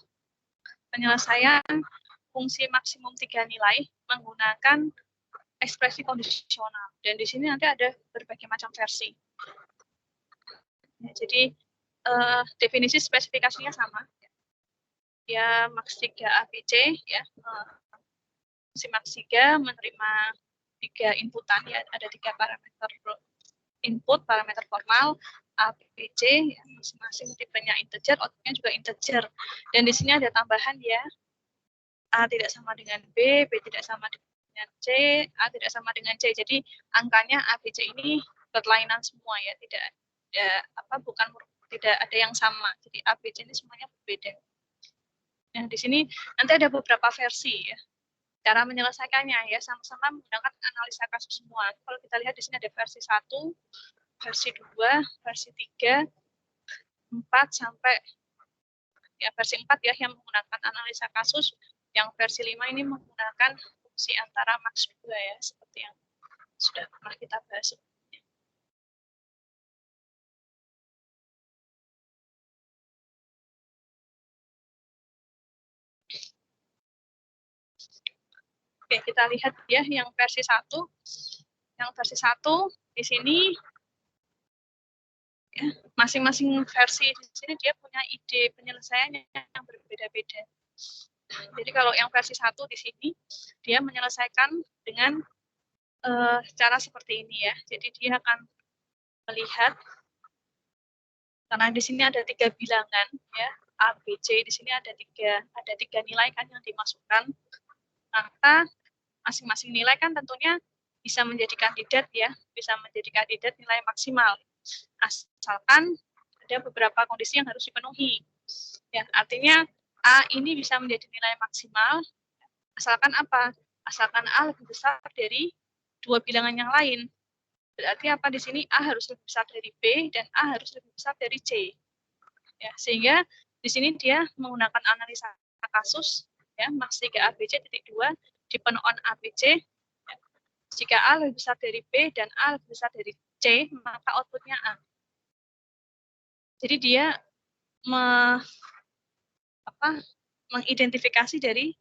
penyelesaian fungsi maksimum 3 nilai menggunakan ekspresi kondisional. Dan di sini nanti ada berbagai macam versi. Ya, jadi definisi spesifikasinya sama. Ya max 3 ABC ya. Fungsi max 3 menerima 3 inputan ya, ada 3 parameter input, parameter formal A, B, C, ya, masing-masing tipenya integer, outputnya juga integer. Dan di sini ada tambahan ya, A tidak sama dengan B, B tidak sama dengan C, A tidak sama dengan C. Jadi angkanya A, B, C ini berlainan semua ya, tidak ada yang sama. Jadi A, B, C ini semuanya berbeda. Nah di sini nanti ada beberapa versi ya. Cara menyelesaikannya ya sama-sama menggunakan analisa kasus semua. Kalau kita lihat di sini ada versi 1, versi 2, versi 3, 4 sampai ya versi 4 ya yang menggunakan analisa kasus, yang versi 5 ini menggunakan fungsi antara max 2 ya, seperti yang sudah pernah kita bahas sebelumnya. Oke, kita lihat ya yang versi 1. Yang versi 1 di sini ya, masing-masing versi di sini dia punya ide penyelesaiannya yang berbeda-beda. Jadi kalau yang versi 1 di sini dia menyelesaikan dengan cara seperti ini ya. Jadi dia akan melihat karena di sini ada 3 bilangan ya, A, B, C. Di sini ada tiga nilai kan yang dimasukkan. Maka masing-masing nilai kan tentunya bisa menjadi kandidat ya, bisa menjadi kandidat nilai maksimal. Asalkan ada beberapa kondisi yang harus dipenuhi. Ya, artinya A ini bisa menjadi nilai maksimal asalkan apa? Asalkan A lebih besar dari 2 bilangan yang lain. Berarti apa di sini? A harus lebih besar dari B dan A harus lebih besar dari C. Ya, sehingga di sini dia menggunakan analisa kasus ya, max 3 ABC titik 2 depend on ABC. Ya. Jika A lebih besar dari B dan A lebih besar dari C, maka outputnya A. Jadi dia mengidentifikasi dari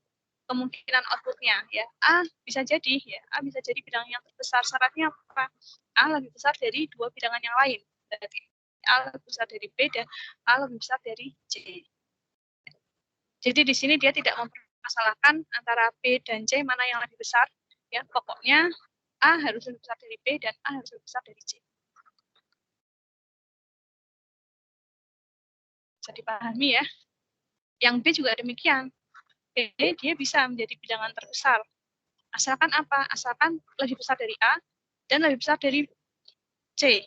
kemungkinan outputnya ya. A bisa jadi ya, A bisa jadi bilangan yang terbesar. Syaratnya apa? A lebih besar dari 2 bilangan yang lain. Berarti A lebih besar dari B dan A lebih besar dari C. Jadi di sini dia tidak mempermasalahkan antara B dan C mana yang lebih besar. Ya, pokoknya A harus lebih besar dari B dan A harus lebih besar dari C. Bisa dipahami ya. Yang B juga demikian. B dia bisa menjadi bilangan terbesar. Asalkan apa? Asalkan lebih besar dari A dan lebih besar dari C.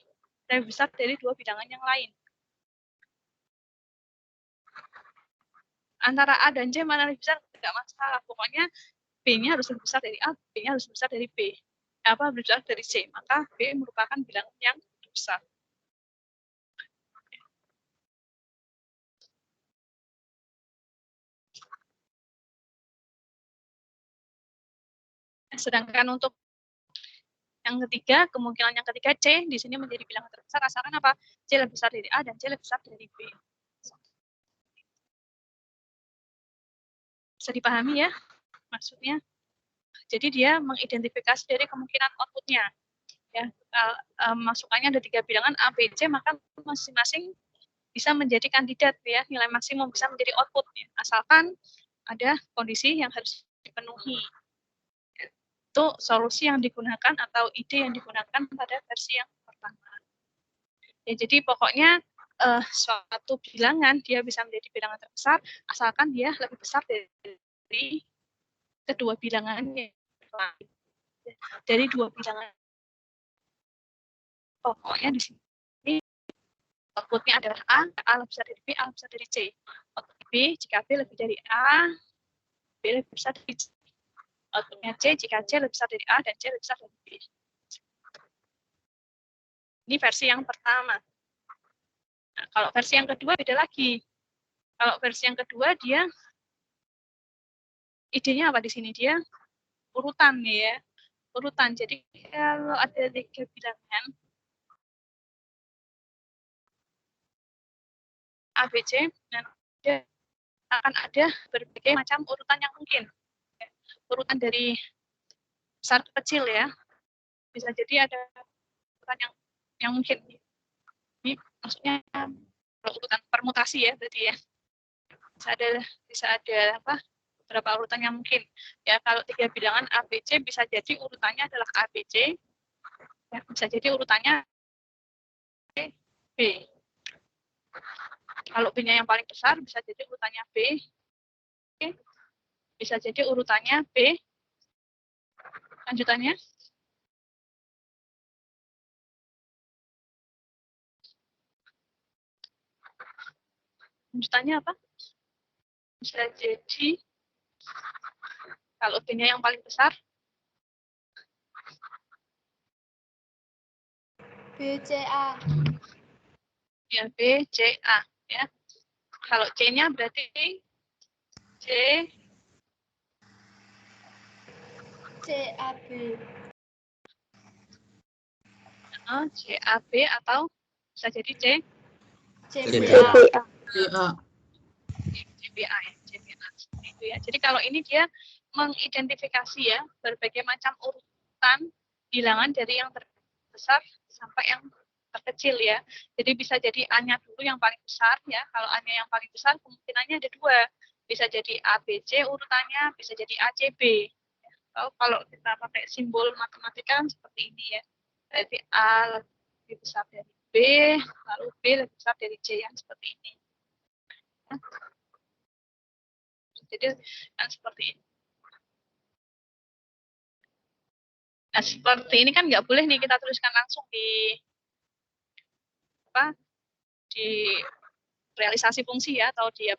Lebih besar dari 2 bilangan yang lain. Antara A dan C mana lebih besar? Tidak masalah. Pokoknya B-nya harus lebih besar dari A, B-nya harus lebih besar dari B. Apa lebih besar dari C? Maka B merupakan bilangan yang besar. Sedangkan untuk yang ketiga, kemungkinan yang ketiga C di sini menjadi bilangan terbesar asalkan apa? C lebih besar dari A dan C lebih besar dari B. Bisa dipahami ya maksudnya? Jadi dia mengidentifikasi dari kemungkinan outputnya. Ya, masukannya ada 3 bilangan A, B, C, maka masing-masing bisa menjadi kandidat ya, nilai maksimum bisa menjadi output ya, asalkan ada kondisi yang harus dipenuhi. Itu solusi yang digunakan atau ide yang digunakan pada versi yang pertama. Ya, jadi pokoknya suatu bilangan dia bisa menjadi bilangan terbesar asalkan dia lebih besar dari kedua bilangannya. Dari 2 bilangan. Pokoknya di sini outputnya adalah A lebih besar dari B, A lebih besar dari C. Output B, jika B lebih dari A, B lebih besar dari C. Outputnya C, jika C lebih besar dari A dan C lebih besar dari B. Ini versi yang pertama. Nah, kalau versi yang kedua beda lagi. Kalau versi yang kedua dia idenya apa di sini? Dia urutan ya. Urutan. Jadi kalau ada 3 bilangan A, B, C, dan akan ada berbagai macam urutan yang mungkin. Urutan dari besar ke kecil ya. Bisa jadi ada urutan yang mungkin. Ini maksudnya urutan permutasi ya berarti ya. Bisa ada apa? Beberapa urutan yang mungkin. Ya kalau 3 bilangan A, B, C bisa jadi urutannya adalah A, B, C. Ya, bisa jadi urutannya B. Kalau B-nya yang paling besar bisa jadi urutannya B. Oke. Bisa jadi urutannya B. Lanjutannya. Lanjutannya apa? Bisa jadi kalau B-nya yang paling besar BCA. ya B, C, A ya. Kalau C-nya berarti CAB. CAB atau bisa jadi CBA. CBA ya, CBA. Itu ya. Jadi kalau ini dia mengidentifikasi ya berbagai macam urutan bilangan dari yang terbesar sampai yang terkecil ya. Jadi bisa jadi A-nya dulu yang paling besar ya. Kalau A-nya yang paling besar kemungkinannya ada dua. Bisa jadi ABC urutannya, bisa jadi ACB. Kalau kita pakai simbol matematika kan seperti ini ya. Jadi A lebih besar dari B, lalu B lebih besar dari C yang seperti ini. Jadi kan seperti ini. Nah, seperti ini kan nggak boleh nih kita tuliskan langsung di di realisasi fungsi ya, atau di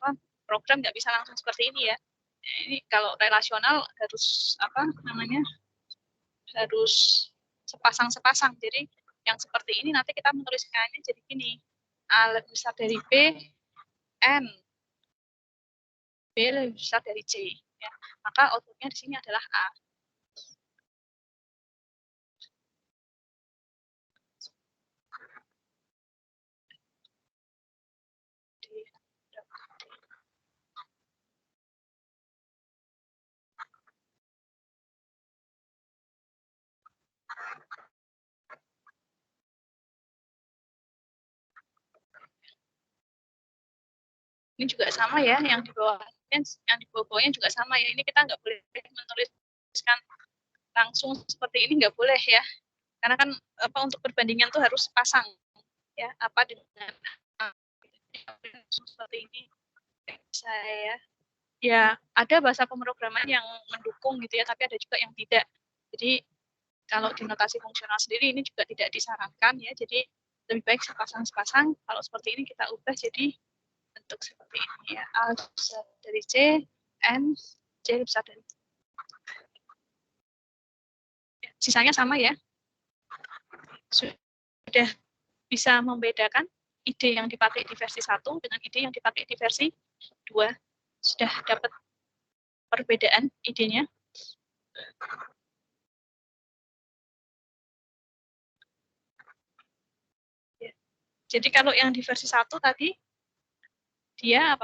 program nggak bisa langsung seperti ini ya. Nah, ini kalau relasional harus harus sepasang-sepasang. Jadi yang seperti ini nanti kita menuliskannya jadi gini. A lebih besar dari B, N. B lebih besar dari C. Ya. Maka outputnya di sini adalah A. Ini juga sama ya, yang di bawahnya juga sama ya. Ini kita nggak boleh menuliskan langsung seperti ini, nggak boleh ya. Karena kan untuk perbandingan tuh harus pasang ya, apa dengan seperti ini. Saya ya ada bahasa pemrograman yang mendukung gitu ya, tapi ada juga yang tidak. Jadi kalau di notasi fungsional sendiri ini juga tidak disarankan ya. Jadi lebih baik sepasang-sepasang. Kalau seperti ini kita ubah jadi bentuk seperti ini ya. A besar dari C, N, C besar dari C. Sisanya sama ya. Sudah bisa membedakan ide yang dipakai di versi 1 dengan ide yang dipakai di versi 2. Sudah dapat perbedaan idenya. Jadi kalau yang di versi 1 tadi, dia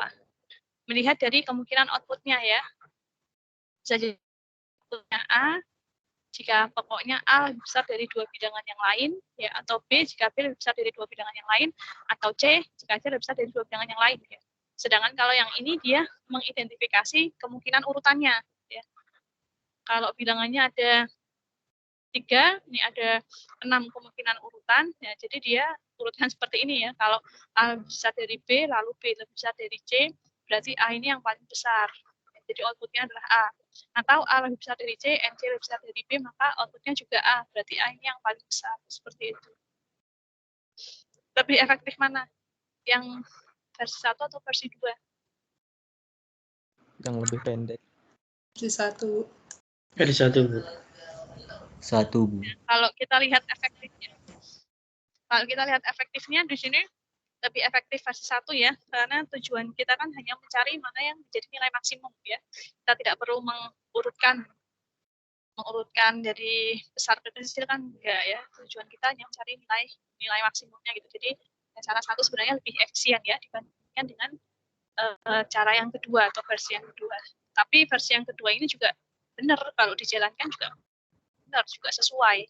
melihat dari kemungkinan outputnya ya. Bisa jadi outputnya A, jika pokoknya A lebih besar dari dua bilangan yang lain, ya, atau B jika B lebih besar dari dua bilangan yang lain, atau C jika C lebih besar dari dua bilangan yang lain. Ya. Sedangkan kalau yang ini dia mengidentifikasi kemungkinan urutannya. Ya. Kalau bilangannya ada 3, ini ada 6 kemungkinan urutan, ya, jadi dia urutan seperti ini ya. Kalau A lebih besar dari B, lalu B lebih besar dari C, berarti A ini yang paling besar. Jadi outputnya adalah A. Atau A lebih besar dari C, C lebih besar dari B, maka outputnya juga A. Berarti A ini yang paling besar. Seperti itu. Lebih efektif mana? Yang versi 1 atau versi 2? Yang lebih pendek. Versi 1. Versi 1, Bu. 1, Bu. Kalau kita lihat efektifnya di sini lebih efektif versi 1 ya, karena tujuan kita kan hanya mencari mana yang menjadi nilai maksimum ya. Kita tidak perlu mengurutkan dari besar ke kecil kan enggak ya. Tujuan kita hanya mencari nilai maksimumnya gitu. Jadi cara 1 sebenarnya lebih efisien ya dibandingkan dengan cara yang kedua atau versi yang kedua. Tapi versi yang kedua ini juga benar, kalau dijalankan juga benar, juga sesuai.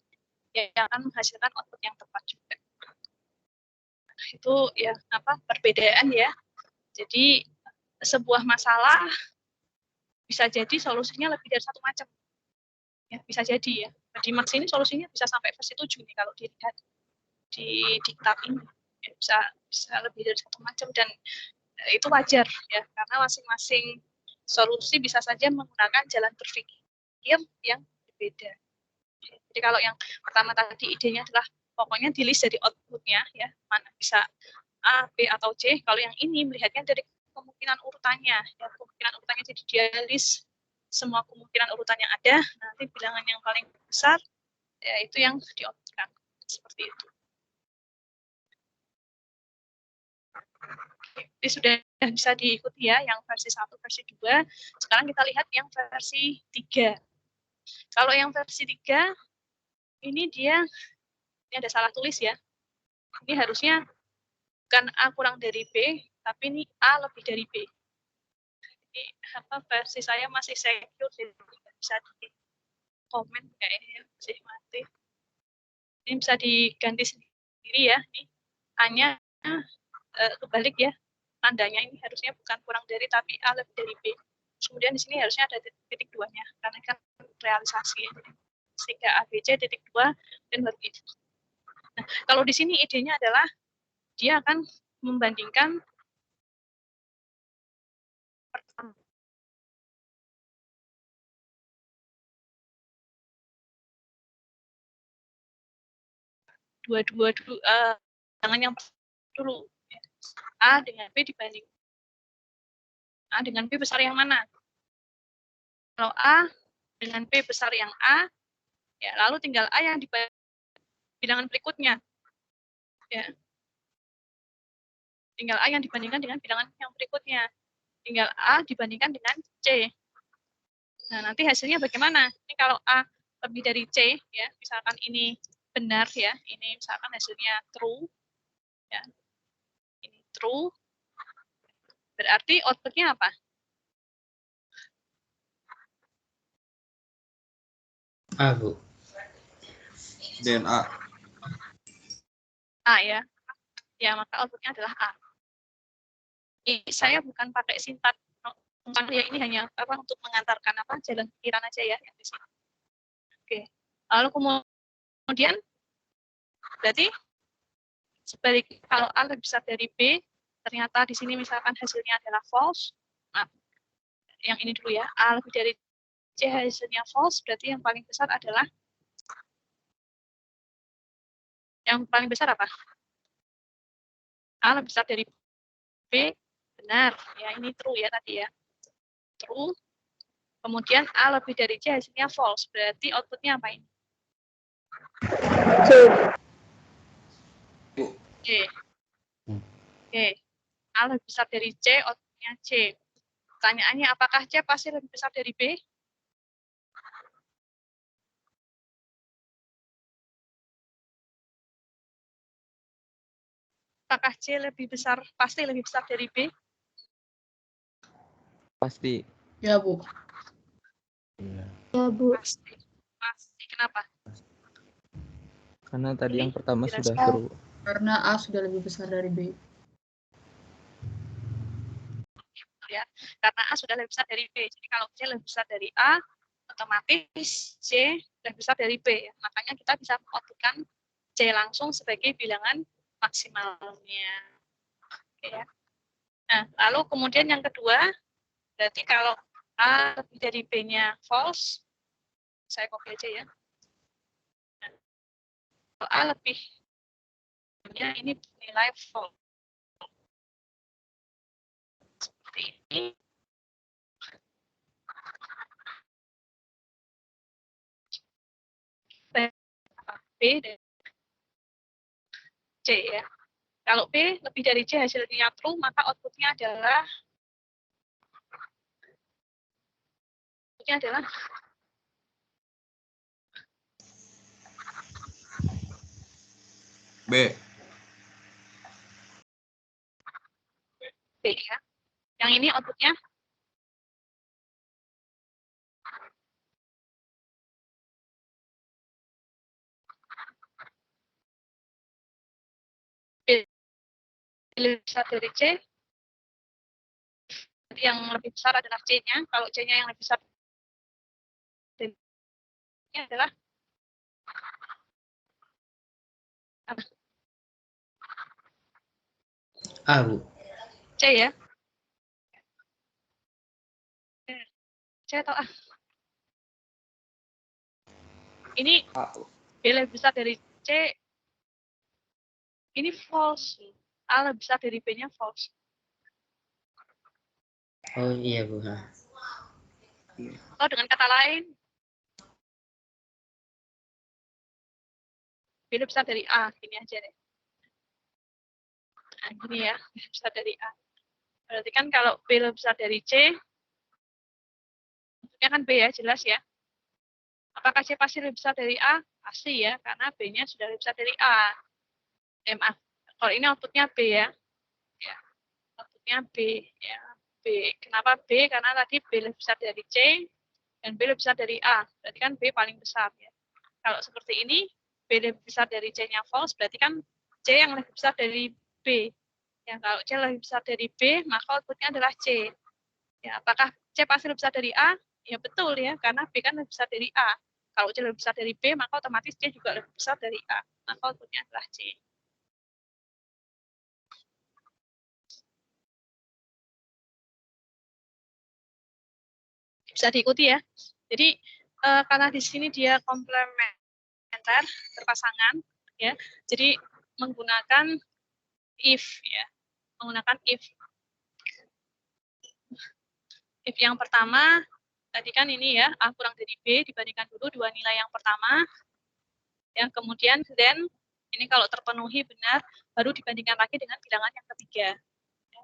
Ya, yang akan menghasilkan output yang tepat juga. Itu ya perbedaan ya. Jadi sebuah masalah bisa jadi solusinya lebih dari satu macam. Ya, bisa jadi ya. Di Max ini solusinya bisa sampai versi 7 nih kalau dilihat di diktat ini. Ya, bisa lebih dari satu macam, dan itu wajar ya, karena masing-masing solusi bisa saja menggunakan jalan berpikir yang berbeda. Jadi kalau yang pertama tadi idenya adalah pokoknya di list dari outputnya ya, mana bisa A, B atau C. Kalau yang ini melihatnya dari kemungkinan urutannya ya, kemungkinan urutannya, jadi dia list semua kemungkinan urutan yang ada, nanti bilangan yang paling besar ya itu yang di-outputkan seperti itu. Ini sudah bisa diikuti ya, yang versi 1, versi 2. Sekarang kita lihat yang versi 3. Kalau yang versi 3, ini ada salah tulis ya. Ini harusnya bukan A kurang dari B, tapi ini A lebih dari B. Jadi versi saya masih secure, jadi nggak bisa di komen kayaknya, masih mati. Ini bisa diganti sendiri ya. Ini hanya kebalik ya. Tandanya ini harusnya bukan kurang dari, tapi A lebih dari B. Kemudian di sini harusnya ada titik 2-nya, karena kan realisasi. Jadi, sehingga ABC titik 2 dan baru itu. Nah, kalau di sini idenya adalah dia akan membandingkan pertama. Dua-dua dulu, jangan yang dulu. A dengan B dibanding A dengan B besar yang mana? Kalau A dengan B besar yang A, ya lalu tinggal A yang dibanding bilangan berikutnya. Ya. Tinggal A yang dibandingkan dengan bilangan yang berikutnya. Tinggal A dibandingkan dengan C. Nah, nanti hasilnya bagaimana? Ini kalau A lebih dari C, ya, misalkan ini benar ya, ini misalkan hasilnya true, ya, ini true, berarti outputnya apa? A, Bu. DNA. A ya, ya maka outputnya adalah A. Ini saya bukan pakai sintak, ya ini hanya untuk mengantarkan jalan pikiran aja ya yang di sini. Oke, lalu kemudian berarti sebaliknya kalau A lebih besar dari B, ternyata di sini misalkan hasilnya adalah false. Nah, yang ini dulu ya, A lebih dari C hasilnya false, berarti yang paling besar adalah apa? A lebih besar dari B, benar. Ya, ini true ya tadi ya. True. Kemudian A lebih dari C hasilnya false, berarti outputnya apa ini? C. Oke. A lebih besar dari C, outputnya C. Pertanyaannya, apakah C pasti lebih besar dari B? Apakah C pasti lebih besar dari B? Pasti. Ya, Bu. Ya, Bu. Pasti. Kenapa? Karena tadi Ini yang pertama sudah jelaskan. true. Karena A sudah lebih besar dari B. Ya, karena A sudah lebih besar dari B. Jadi kalau C lebih besar dari A, otomatis C lebih besar dari B. Ya. Makanya kita bisa mengoutputkan C langsung sebagai bilangan maksimalnya. Oke, ya. Nah, lalu kemudian yang kedua, berarti kalau A lebih dari B-nya false, saya copy aja ya. Nah, kalau A lebih, ini nilai false. Seperti ini. B dan C ya. Kalau B lebih dari C hasilnya true, maka outputnya adalah B. B ya. Yang ini outputnya B lebih besar dari C. Jadi yang lebih besar adalah C-nya. Kalau C-nya yang lebih besar dari C-nya adalah apa? A, Bu. C ya. C atau A? Ini A. B lebih besar dari C. Ini false. A lebih besar dari B-nya false. Oh iya, Bu. Atau dengan kata lain, B lebih besar dari A. Gini aja deh. Nah, gini ya, lebih besar dari A. Berarti kan kalau B lebih besar dari C, maksudnya kan B ya, jelas ya. Apakah C pasti lebih besar dari A? Pasti ya, karena B-nya sudah lebih besar dari A. Maaf, kalau ini outputnya B ya. Ya, outputnya B. Ya, B. Kenapa B? Karena tadi B lebih besar dari C, dan B lebih besar dari A. Berarti kan B paling besar ya. Kalau seperti ini, B lebih besar dari C-nya false, berarti kan C yang lebih besar dari B. Ya, kalau C lebih besar dari B, maka outputnya adalah C. Ya, apakah C pasti lebih besar dari A? Ya betul ya, karena B kan lebih besar dari A. Kalau C lebih besar dari B, maka otomatis C juga lebih besar dari A. Maka outputnya adalah C. Bisa diikuti ya. Jadi karena di sini dia komplementer, berpasangan, ya. Jadi menggunakan if ya, menggunakan if. If yang pertama tadi kan ini ya, A kurang dari B, dibandingkan dulu dua nilai yang pertama. Ya, kemudian then ini kalau terpenuhi benar, baru dibandingkan lagi dengan bilangan yang ketiga. Ya,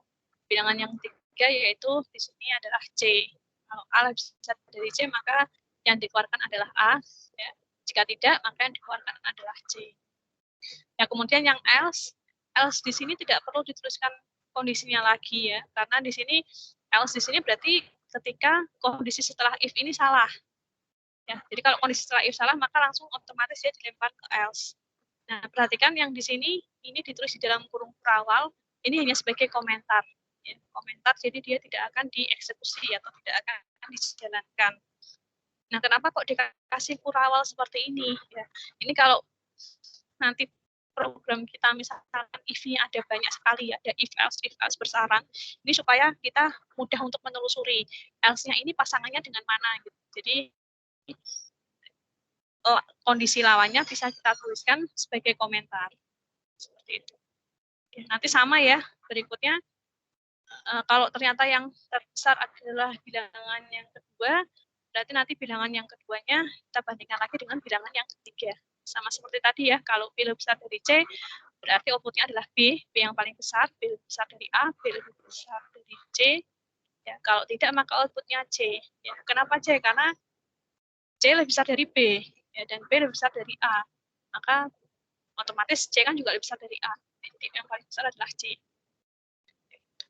bilangan yang ketiga yaitu di sini adalah C. Kalau A lebih besar dari C, maka yang dikeluarkan adalah A. Ya. Jika tidak, maka yang dikeluarkan adalah C. Ya, kemudian yang else di sini tidak perlu dituliskan kondisinya lagi ya, karena di sini else di sini berarti ketika kondisi setelah if ini salah. Ya, jadi kalau kondisi setelah if salah, maka langsung otomatis dia dilempar ke else. Nah, perhatikan yang di sini, ini ditulis di dalam kurung kurawal, ini hanya sebagai komentar. Ya, komentar, jadi dia tidak akan dieksekusi atau tidak akan dijalankan. Nah, kenapa kok dikasih kurawal seperti ini? Ya, ini kalau nanti program kita misalkan if-nya ada banyak sekali, ada if else bersarang, ini supaya kita mudah untuk menelusuri else-nya ini pasangannya dengan mana. Gitu. Jadi, kondisi lawannya bisa kita tuliskan sebagai komentar. Seperti itu. Nanti sama ya, berikutnya kalau ternyata yang terbesar adalah bilangan yang kedua, berarti nanti bilangan yang keduanya kita bandingkan lagi dengan bilangan yang ketiga. Sama seperti tadi ya, kalau B lebih besar dari C, berarti outputnya adalah B yang paling besar, B lebih besar dari A, B lebih besar dari C. Ya, kalau tidak, maka outputnya C. Ya, kenapa C? Karena C lebih besar dari B, ya, dan B lebih besar dari A. Maka otomatis C kan juga lebih besar dari A. Jadi yang paling besar adalah C.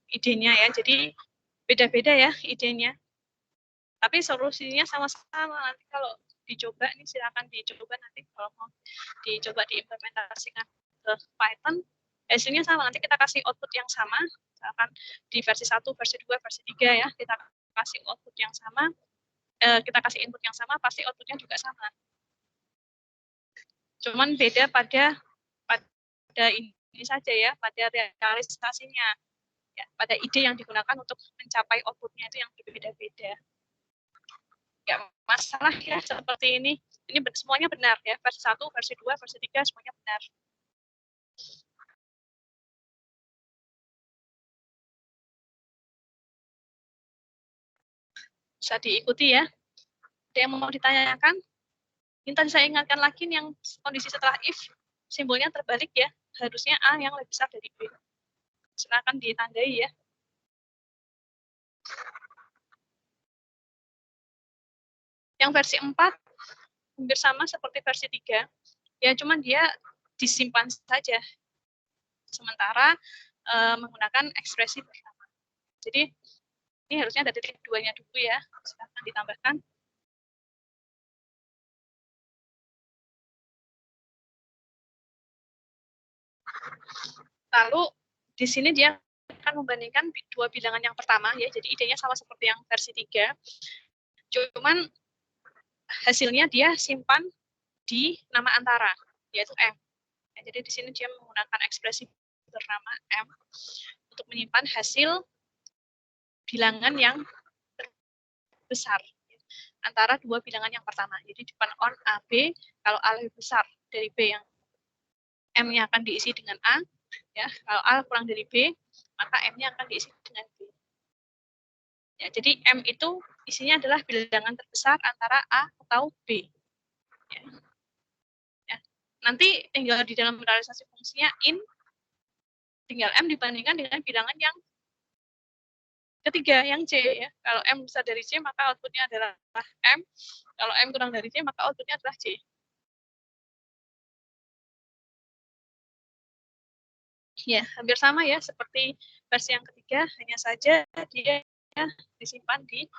Idenya ya, jadi beda-beda ya idenya. Tapi solusinya sama-sama. Nanti kalau dicoba, ini silakan dicoba nanti kalau mau dicoba diimplementasikan ke Python. Hasilnya sama, nanti kita kasih output yang sama. Misalkan di versi 1, versi 2, versi 3 ya, kita kasih output yang sama. Kita kasih input yang sama, pasti outputnya juga sama. Cuman beda pada ini saja ya, pada realisasinya. Ya, pada ide yang digunakan untuk mencapai outputnya itu yang berbeda-beda. Ya, masalah ya seperti ini. Ini semuanya benar ya, versi 1, versi 2, versi 3 semuanya benar. Bisa diikuti ya. Ada yang mau ditanyakan? Ini tadi saya ingatkan lagi yang kondisi setelah if, simbolnya terbalik ya. Harusnya A yang lebih besar dari B. Silakan ditandai ya. Yang versi 4 hampir sama seperti versi 3. Ya, cuman dia disimpan saja. Sementara menggunakan ekspresi bersama. Jadi ini harusnya ada titik 2-nya dulu ya. Silakan ditambahkan. Lalu di sini dia akan membandingkan dua bilangan yang pertama ya. Jadi idenya sama seperti yang versi 3. Cuman hasilnya dia simpan di nama antara, yaitu M. Ya, jadi di sini dia menggunakan ekspresi bernama M untuk menyimpan hasil bilangan yang besar antara dua bilangan yang pertama. Jadi depan on A, B, kalau A lebih besar dari B, yang M-nya akan diisi dengan A. Ya, kalau A kurang dari B, maka M-nya akan diisi dengan B. Ya, jadi M itu isinya adalah bilangan terbesar antara A atau B. Ya. Ya. Nanti tinggal di dalam realisasi fungsinya in, tinggal M dibandingkan dengan bilangan yang ketiga yang C ya. Kalau M besar dari C maka outputnya adalah M. Kalau M kurang dari C maka outputnya adalah C. Ya, hampir sama ya seperti versi yang ketiga, hanya saja dia disimpan di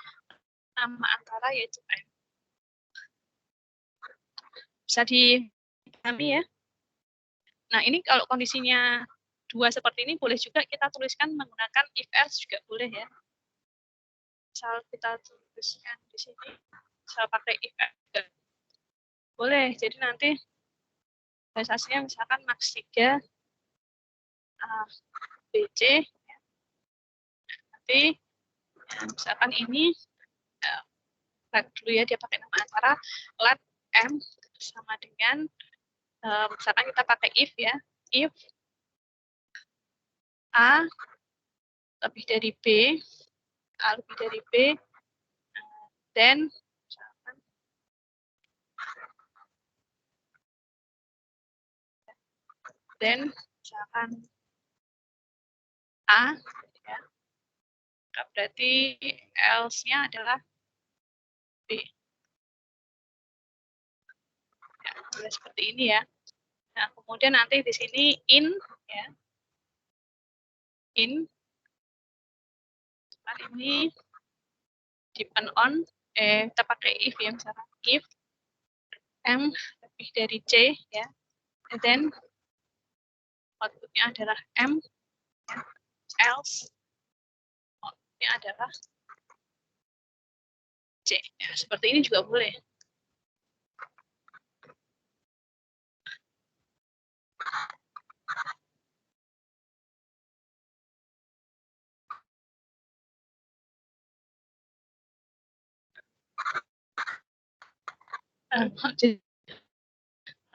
nama antara yaitu M. Bisa dipahami ya. Nah, ini kalau kondisinya dua seperti ini boleh juga kita tuliskan menggunakan if else juga boleh ya. Misal kita tuliskan di sini, misal pakai if else juga boleh. Jadi nanti realisasinya misalkan max 3 BC ya. Nanti ya, misalkan ini dulu ya dia pakai nama antara let M sama dengan misalkan kita pakai if ya, if A lebih dari B, A lebih dari B, then misalkan A ya, berarti else-nya adalah B. Ya, seperti ini ya. Nah, kemudian nanti di sini in ya. In ini depend on kita pakai if ya, misalkan if M lebih dari C ya. And then outputnya adalah M ya. Else outputnya adalah C ya, seperti ini juga boleh.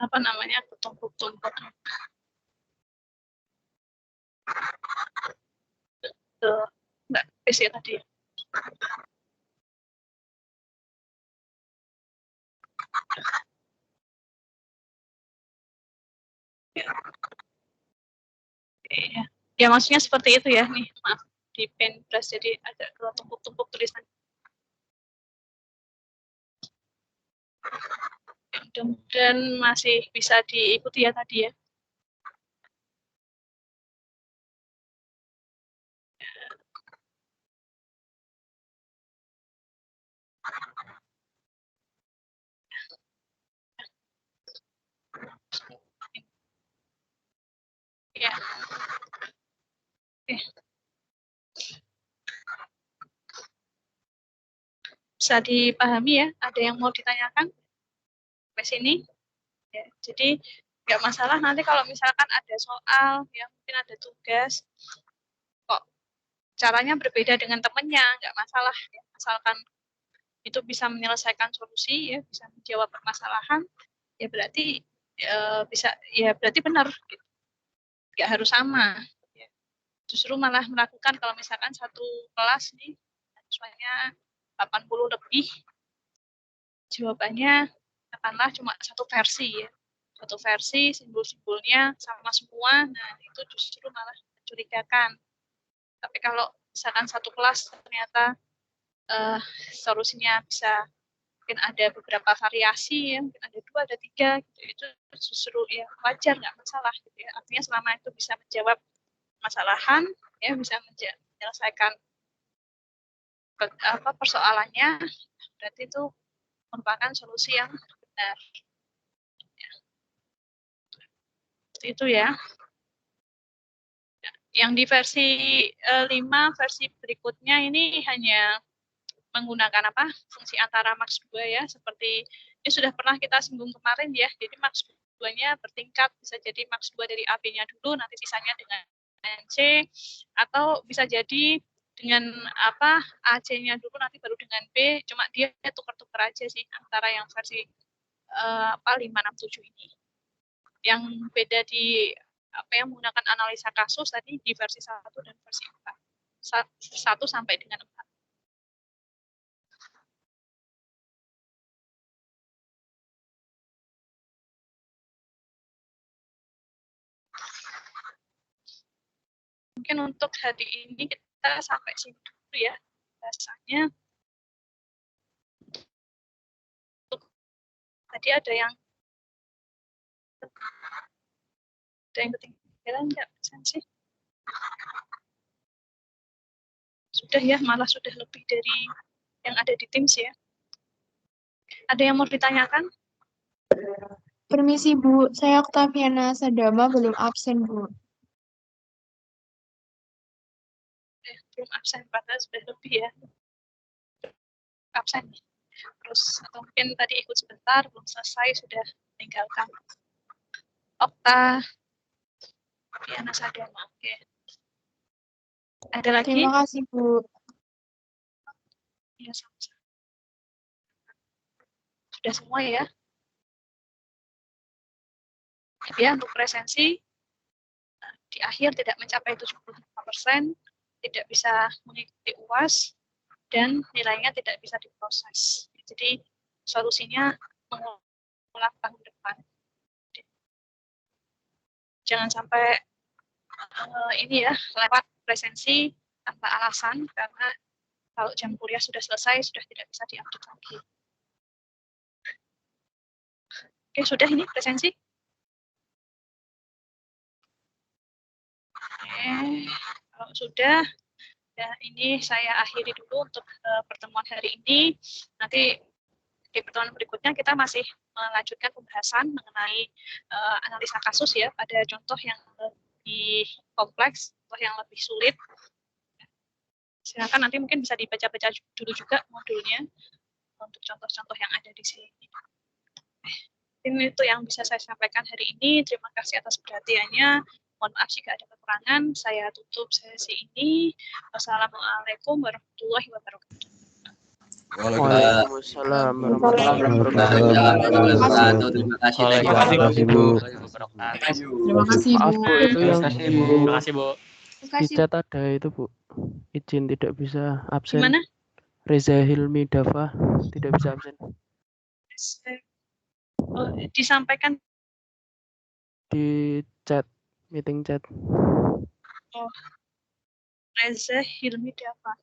Apa namanya, ketumpuk-tumpuk enggak PC tadi. Ya. Ya maksudnya seperti itu ya nih, maaf di Paintbrush jadi agak ketumpuk-tumpuk tulisan. Mudah-mudahan masih bisa diikuti ya tadi ya. Ya. Oke. Bisa dipahami ya? Ada yang mau ditanyakan sampai sini? Ya, jadi nggak masalah nanti kalau misalkan ada soal, ya mungkin ada tugas, kok caranya berbeda dengan temennya, nggak masalah. Ya. Asalkan itu bisa menyelesaikan solusi, ya bisa menjawab permasalahan, ya berarti bisa, ya berarti benar. Gitu. Nggak harus sama. Ya. Justru malah melakukan kalau misalkan satu kelas nih, siswanya 80 lebih, jawabannya katakanlah cuma satu versi ya. Satu versi, simbol-simbolnya sama semua, nah itu justru malah mencurigakan. Tapi kalau misalkan satu kelas ternyata solusinya bisa mungkin ada beberapa variasi ya, mungkin ada 2, ada 3, gitu, itu justru ya wajar, nggak masalah gitu ya. Artinya selama itu bisa menjawab masalahan, ya bisa menyelesaikan persoalannya, berarti itu merupakan solusi yang benar. Ya. Seperti itu ya. Yang di versi 5, versi berikutnya ini hanya menggunakan fungsi antara max 2 ya, seperti ini sudah pernah kita singgung kemarin ya. Jadi max 2-nya bertingkat, bisa jadi max 2 dari AB-nya dulu, nanti sisanya dengan C, atau bisa jadi dengan AC-nya dulu, nanti baru dengan B, cuma dia tukar-tukar aja sih antara yang versi 567 ini. Yang beda di yang menggunakan analisa kasus tadi di versi 1 dan versi 4. 1 sampai dengan 4. Mungkin untuk hari ini kita sampai sini dulu ya bahasanya. Tadi ada yang ketinggalan nggak presensi? Sudah ya, malah sudah lebih dari yang ada di Teams ya. Ada yang mau ditanyakan? Permisi Bu, saya Oktaviana Sadama belum absen Bu. Belum absen, padahal sudah lebih ya. Absen. Terus atau mungkin tadi ikut sebentar, belum selesai, sudah meninggalkan. Oktaviana Sadama, oke. Ada lagi? Terima kasih Bu. Ya, sama-sama. Sudah semua ya? Ya, untuk presensi di akhir tidak mencapai 75%, tidak bisa mengikuti UAS, dan nilainya tidak bisa diproses. Jadi solusinya mengulang tahun depan. Jangan sampai ini ya lewat presensi tanpa alasan, karena kalau jam kuliah sudah selesai sudah tidak bisa diupdate lagi. Oke, sudah ini presensi. Oke, kalau sudah, ya ini saya akhiri dulu untuk pertemuan hari ini. Nanti di pertemuan berikutnya kita masih melanjutkan pembahasan mengenai analisa kasus ya, pada contoh yang lebih kompleks, contoh yang lebih sulit. Silakan nanti mungkin bisa dibaca-baca dulu juga modulnya untuk contoh-contoh yang ada di sini. Ini itu yang bisa saya sampaikan hari ini. Terima kasih atas perhatiannya. Mohon maaf jika ada kekurangan. Saya tutup sesi ini. Wassalamualaikum warahmatullahi wabarakatuh. Waalaikumsalam warahmatullahi Waalaikumsalam. wabarakatuh. Terima kasih Bu. Terima kasih Bu. Maaf Bu, itu yang Terima kasih Bu. di chat ada itu Bu. Izin tidak bisa absen. Gimana? Reza Hilmi Dava tidak bisa absen. Oh, disampaikan Di chat, meeting chat. oh, Reza Hilmi Dava.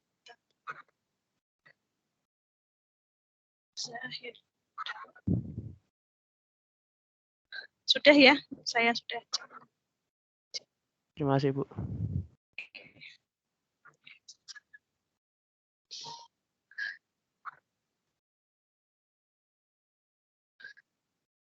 Sudah ya, saya sudah. Terima kasih Bu.